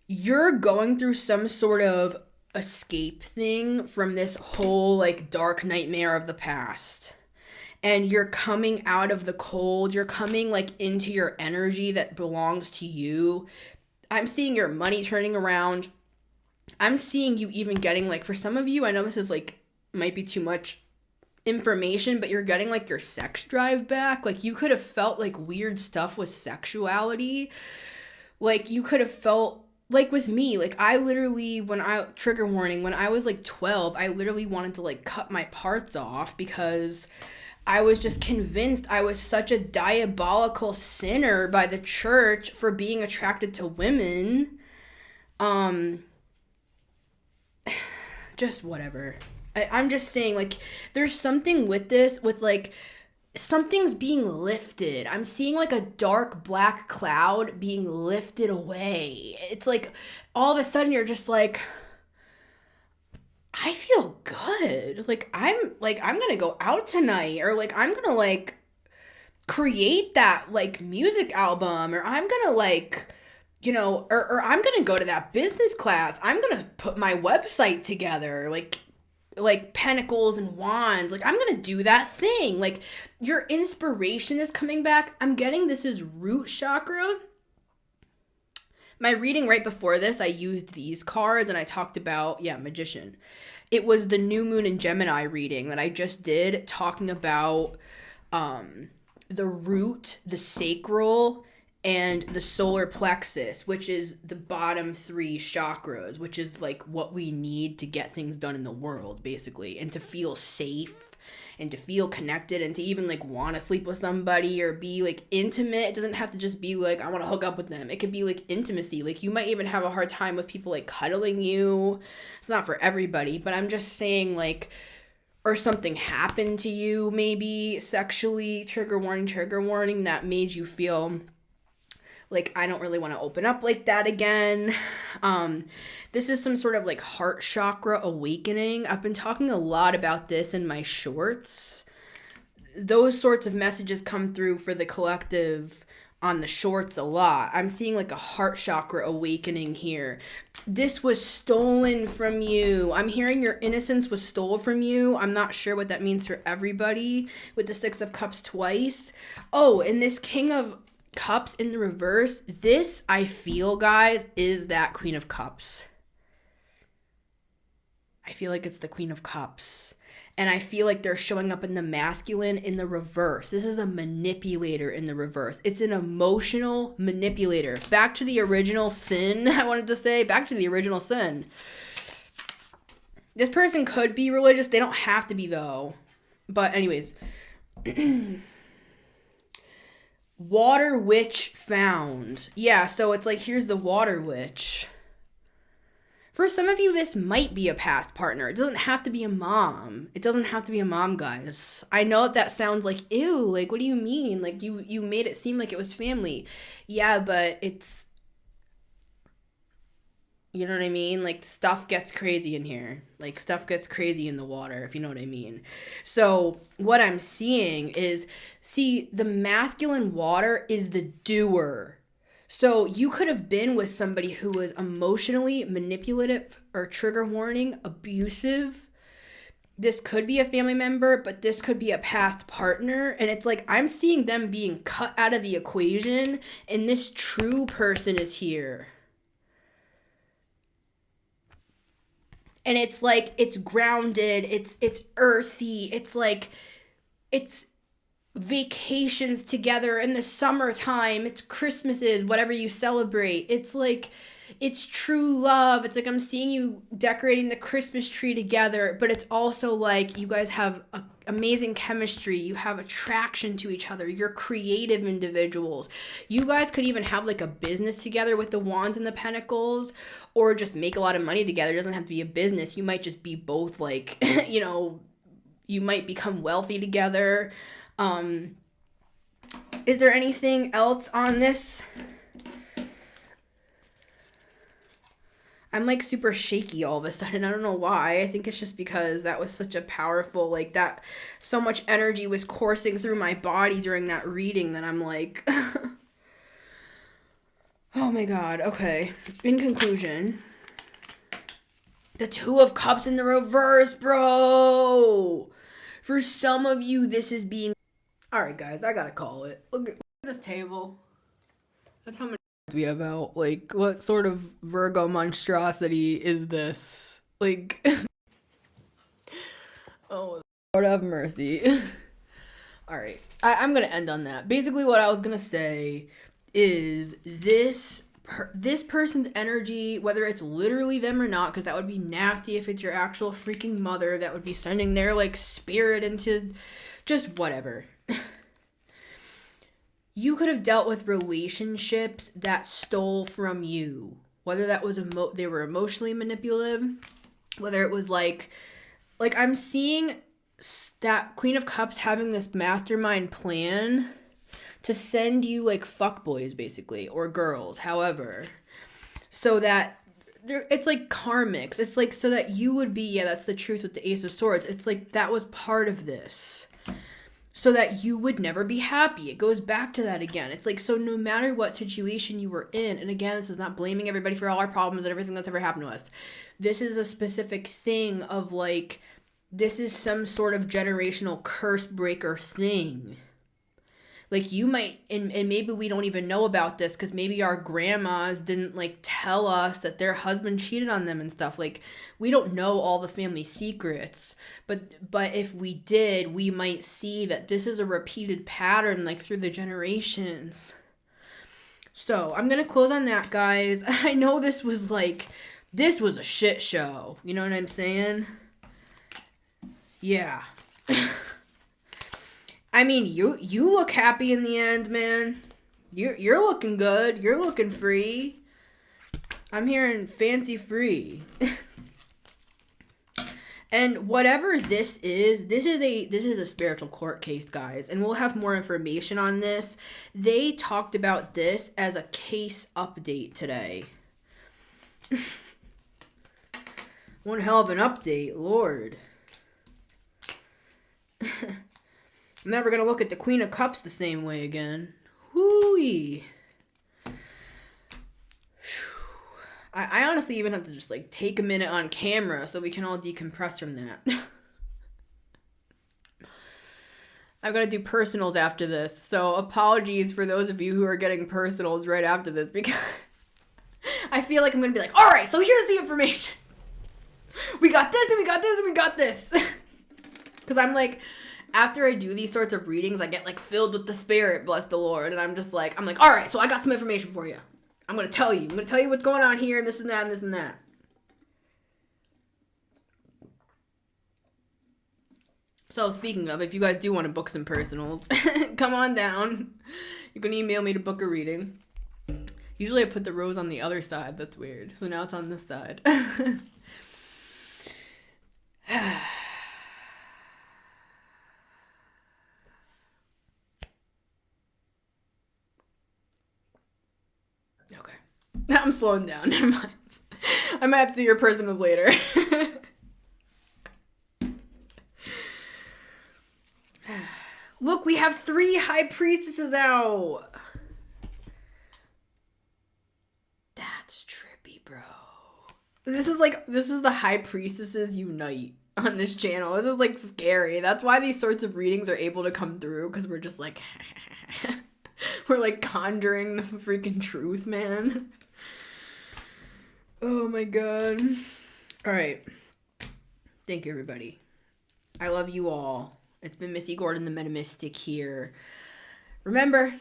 you're going through some sort of escape thing from this whole like dark nightmare of the past. And you're coming out of the cold. You're coming like into your energy that belongs to you. I'm seeing your money turning around. I'm seeing you even getting like, for some of you, I know this is like, might be too much information, but you're getting like your sex drive back. Like you could have felt like weird stuff with sexuality. Like you could have felt like with me, like I literally, trigger warning, when I was like 12, I literally wanted to like cut my parts off because I was just convinced I was such a diabolical sinner by the church for being attracted to women. Just whatever. I'm just saying, like, there's something with this, with like, something's being lifted. I'm seeing like a dark black cloud being lifted away. It's like, all of a sudden you're just like, I feel good. Like I'm gonna go out tonight, or like I'm gonna like create that like music album, or I'm gonna like, you know, or I'm gonna go to that business class. I'm gonna put my website together, like pentacles and wands. Like I'm gonna do that thing. Like your inspiration is coming back. I'm getting this is root chakra. My reading right before this, I used these cards and I talked about, magician. It was the new moon in Gemini reading that I just did, talking about the root, the sacral, and the solar plexus, which is the bottom three chakras, which is like what we need to get things done in the world, basically, and to feel safe and to feel connected and to even like want to sleep with somebody or be like intimate. It doesn't have to just be like I want to hook up with them. It could be like intimacy. Like you might even have a hard time with people like cuddling you. It's not for everybody, but I'm just saying, like, or something happened to you maybe sexually, trigger warning, that made you feel Like, I don't really want to open up like that again. This is some sort of like heart chakra awakening. I've been talking a lot about this in my shorts. Those sorts of messages come through for the collective on the shorts a lot. I'm seeing like a heart chakra awakening here. This was stolen from you. I'm hearing your innocence was stolen from you. I'm not sure what that means for everybody with the Six of Cups twice. Oh, and this King of Cups in the reverse, this I feel, guys, is that Queen of Cups. I feel like it's the Queen of Cups. And I feel like they're showing up in the masculine in the reverse. This is a manipulator in the reverse. It's an emotional manipulator. Back to the original sin, I wanted to say. Back to the original sin. This person could be religious. They don't have to be, though. But anyways. Water witch found. Yeah, so it's like, here's the water witch. For some of you, this might be a past partner. It doesn't have to be a mom. It doesn't have to be a mom, guys. I know that sounds like, ew, like, what do you mean? Like, you made it seem like it was family. Yeah, but it's, you know what I mean? Like, stuff gets crazy in here. Like, stuff gets crazy in the water, if you know what I mean. So, what I'm seeing is, see, the masculine water is the doer. So you could have been with somebody who was emotionally manipulative or trigger warning, abusive. This could be a family member, but this could be a past partner. And it's like, I'm seeing them being cut out of the equation, and this true person is here. And it's like, it's grounded, it's earthy, it's like, it's vacations together in the summertime, it's Christmases, whatever you celebrate. It's like, it's true love. It's like, I'm seeing you decorating the Christmas tree together, but it's also like you guys have amazing chemistry. You have attraction to each other. You're creative individuals. You guys could even have like a business together with the Wands and the Pentacles, or just make a lot of money together. It doesn't have to be a business. You might just be both, like, you know, you might become wealthy together. Is there anything else on this? I'm like super shaky all of a sudden. I don't know why. I think it's just because that was such a powerful, like, that so much energy was coursing through my body during that reading that I'm like, oh my God. Okay. In conclusion, the Two of Cups in the reverse, bro. For some of you, this is being... All right, guys, I gotta call it. Look at this table. That's how many we have out. Like, what sort of Virgo monstrosity is this? Like, oh, Lord have mercy. All right, I'm gonna end on that. Basically, what I was gonna say is this person's energy, whether it's literally them or not, because that would be nasty if it's your actual freaking mother that would be sending their, like, spirit into just whatever. You could have dealt with relationships that stole from you, whether that was they were emotionally manipulative, whether it was like I'm seeing that Queen of Cups having this mastermind plan to send you like fuckboys, basically, or girls, however, so that it's like karmics. It's like so that you would be, yeah, that's the truth with the Ace of Swords. It's like that was part of this. So that you would never be happy. It goes back to that again. It's like, so no matter what situation you were in, and again, this is not blaming everybody for all our problems and everything that's ever happened to us. This is a specific thing of like, this is some sort of generational curse breaker thing. Like you might, and maybe we don't even know about this because maybe our grandmas didn't like tell us that their husband cheated on them and stuff. Like we don't know all the family secrets, but if we did, we might see that this is a repeated pattern like through the generations. So I'm going to close on that, guys. I know this was a shit show. You know what I'm saying? Yeah. I mean, you look happy in the end, man. You're looking good. You're looking free. I'm hearing fancy free. And whatever this is a spiritual court case, guys, and we'll have more information on this. They talked about this as a case update today. One hell of an update, Lord. I'm never gonna look at the Queen of Cups the same way again. Whoo-wee. I honestly even have to just like take a minute on camera so we can all decompress from that. I've got to do personals after this, so apologies for those of you who are getting personals right after this, because I feel like I'm going to be like, all right, so here's the information. We got this, and we got this, and we got this. Because I'm like, after I do these sorts of readings, I get like filled with the Spirit, bless the Lord, and I'm like, all right, so I got some information for you. I'm going to tell you. I'm going to tell you what's going on here, and this and that, and this and that. So, speaking of, if you guys do want to book some personals, come on down. You can email me to book a reading. Usually I put the rose on the other side. That's weird. So now it's on this side. Okay. I'm slowing down. Never mind. I might have to do your personals later. Look, we have 3 high priestesses out. That's trippy, bro. This is the high priestesses unite on this channel. This is like scary. That's why these sorts of readings are able to come through, because we're just like we're like conjuring the freaking truth, man. Oh my god. All right. Thank you, everybody. I love you all. It's been Missy Gordon, the Metamystic here. Remember,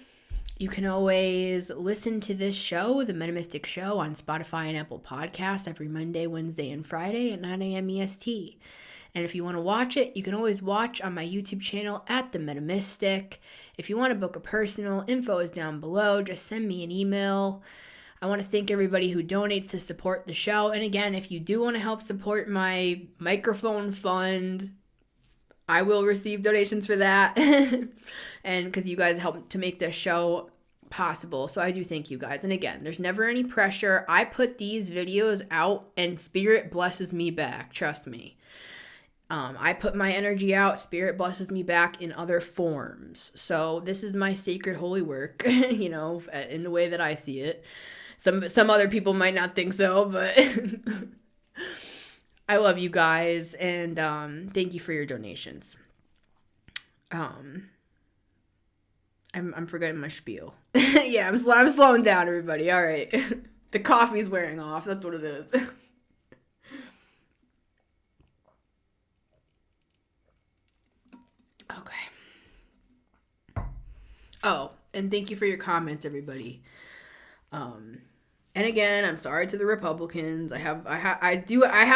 you can always listen to this show, The Metamystic Show, on Spotify and Apple Podcasts every Monday, Wednesday, and Friday at 9 a.m. EST. And if you want to watch it, you can always watch on my YouTube channel at The Metamystic. If you want to book a personal, info is down below. Just send me an email. I want to thank everybody who donates to support the show. And again, if you do want to help support my microphone fund, I will receive donations for that. And because you guys help to make this show possible. So I do thank you guys. And again, there's never any pressure. I put these videos out and Spirit blesses me back. Trust me. I put my energy out. Spirit blesses me back in other forms. So this is my sacred holy work, you know, in the way that I see it. Some other people might not think so, but I love you guys, and thank you for your donations. I'm forgetting my spiel. Yeah, I'm slowing down, everybody. All right. The coffee's wearing off. That's what it is. Okay. Oh, and thank you for your comments, everybody. And again, I'm sorry to the Republicans. I have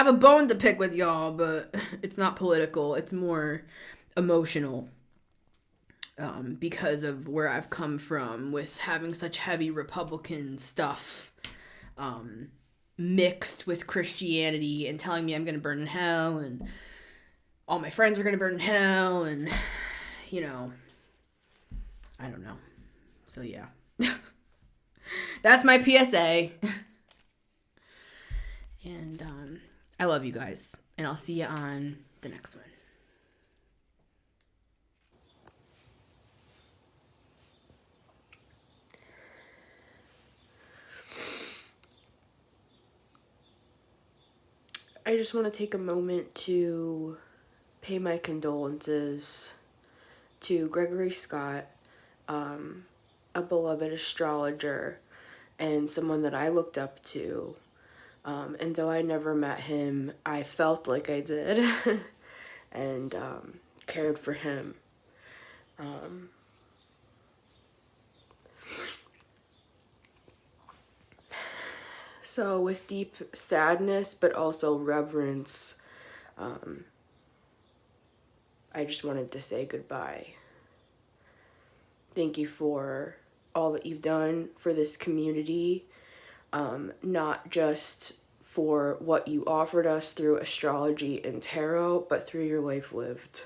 a bone to pick with y'all, but it's not political. It's more emotional. Because of where I've come from with having such heavy Republican stuff mixed with Christianity and telling me I'm going to burn in hell and all my friends are going to burn in hell and, you know, I don't know. So, yeah. That's my PSA. And I love you guys. And I'll see you on the next one. I just want to take a moment to pay my condolences to Gregory Scott, a beloved astrologer and someone that I looked up to. And though I never met him, I felt like I did and cared for him. So with deep sadness, but also reverence, I just wanted to say goodbye. Thank you for all that you've done for this community, not just for what you offered us through astrology and tarot, but through your life lived.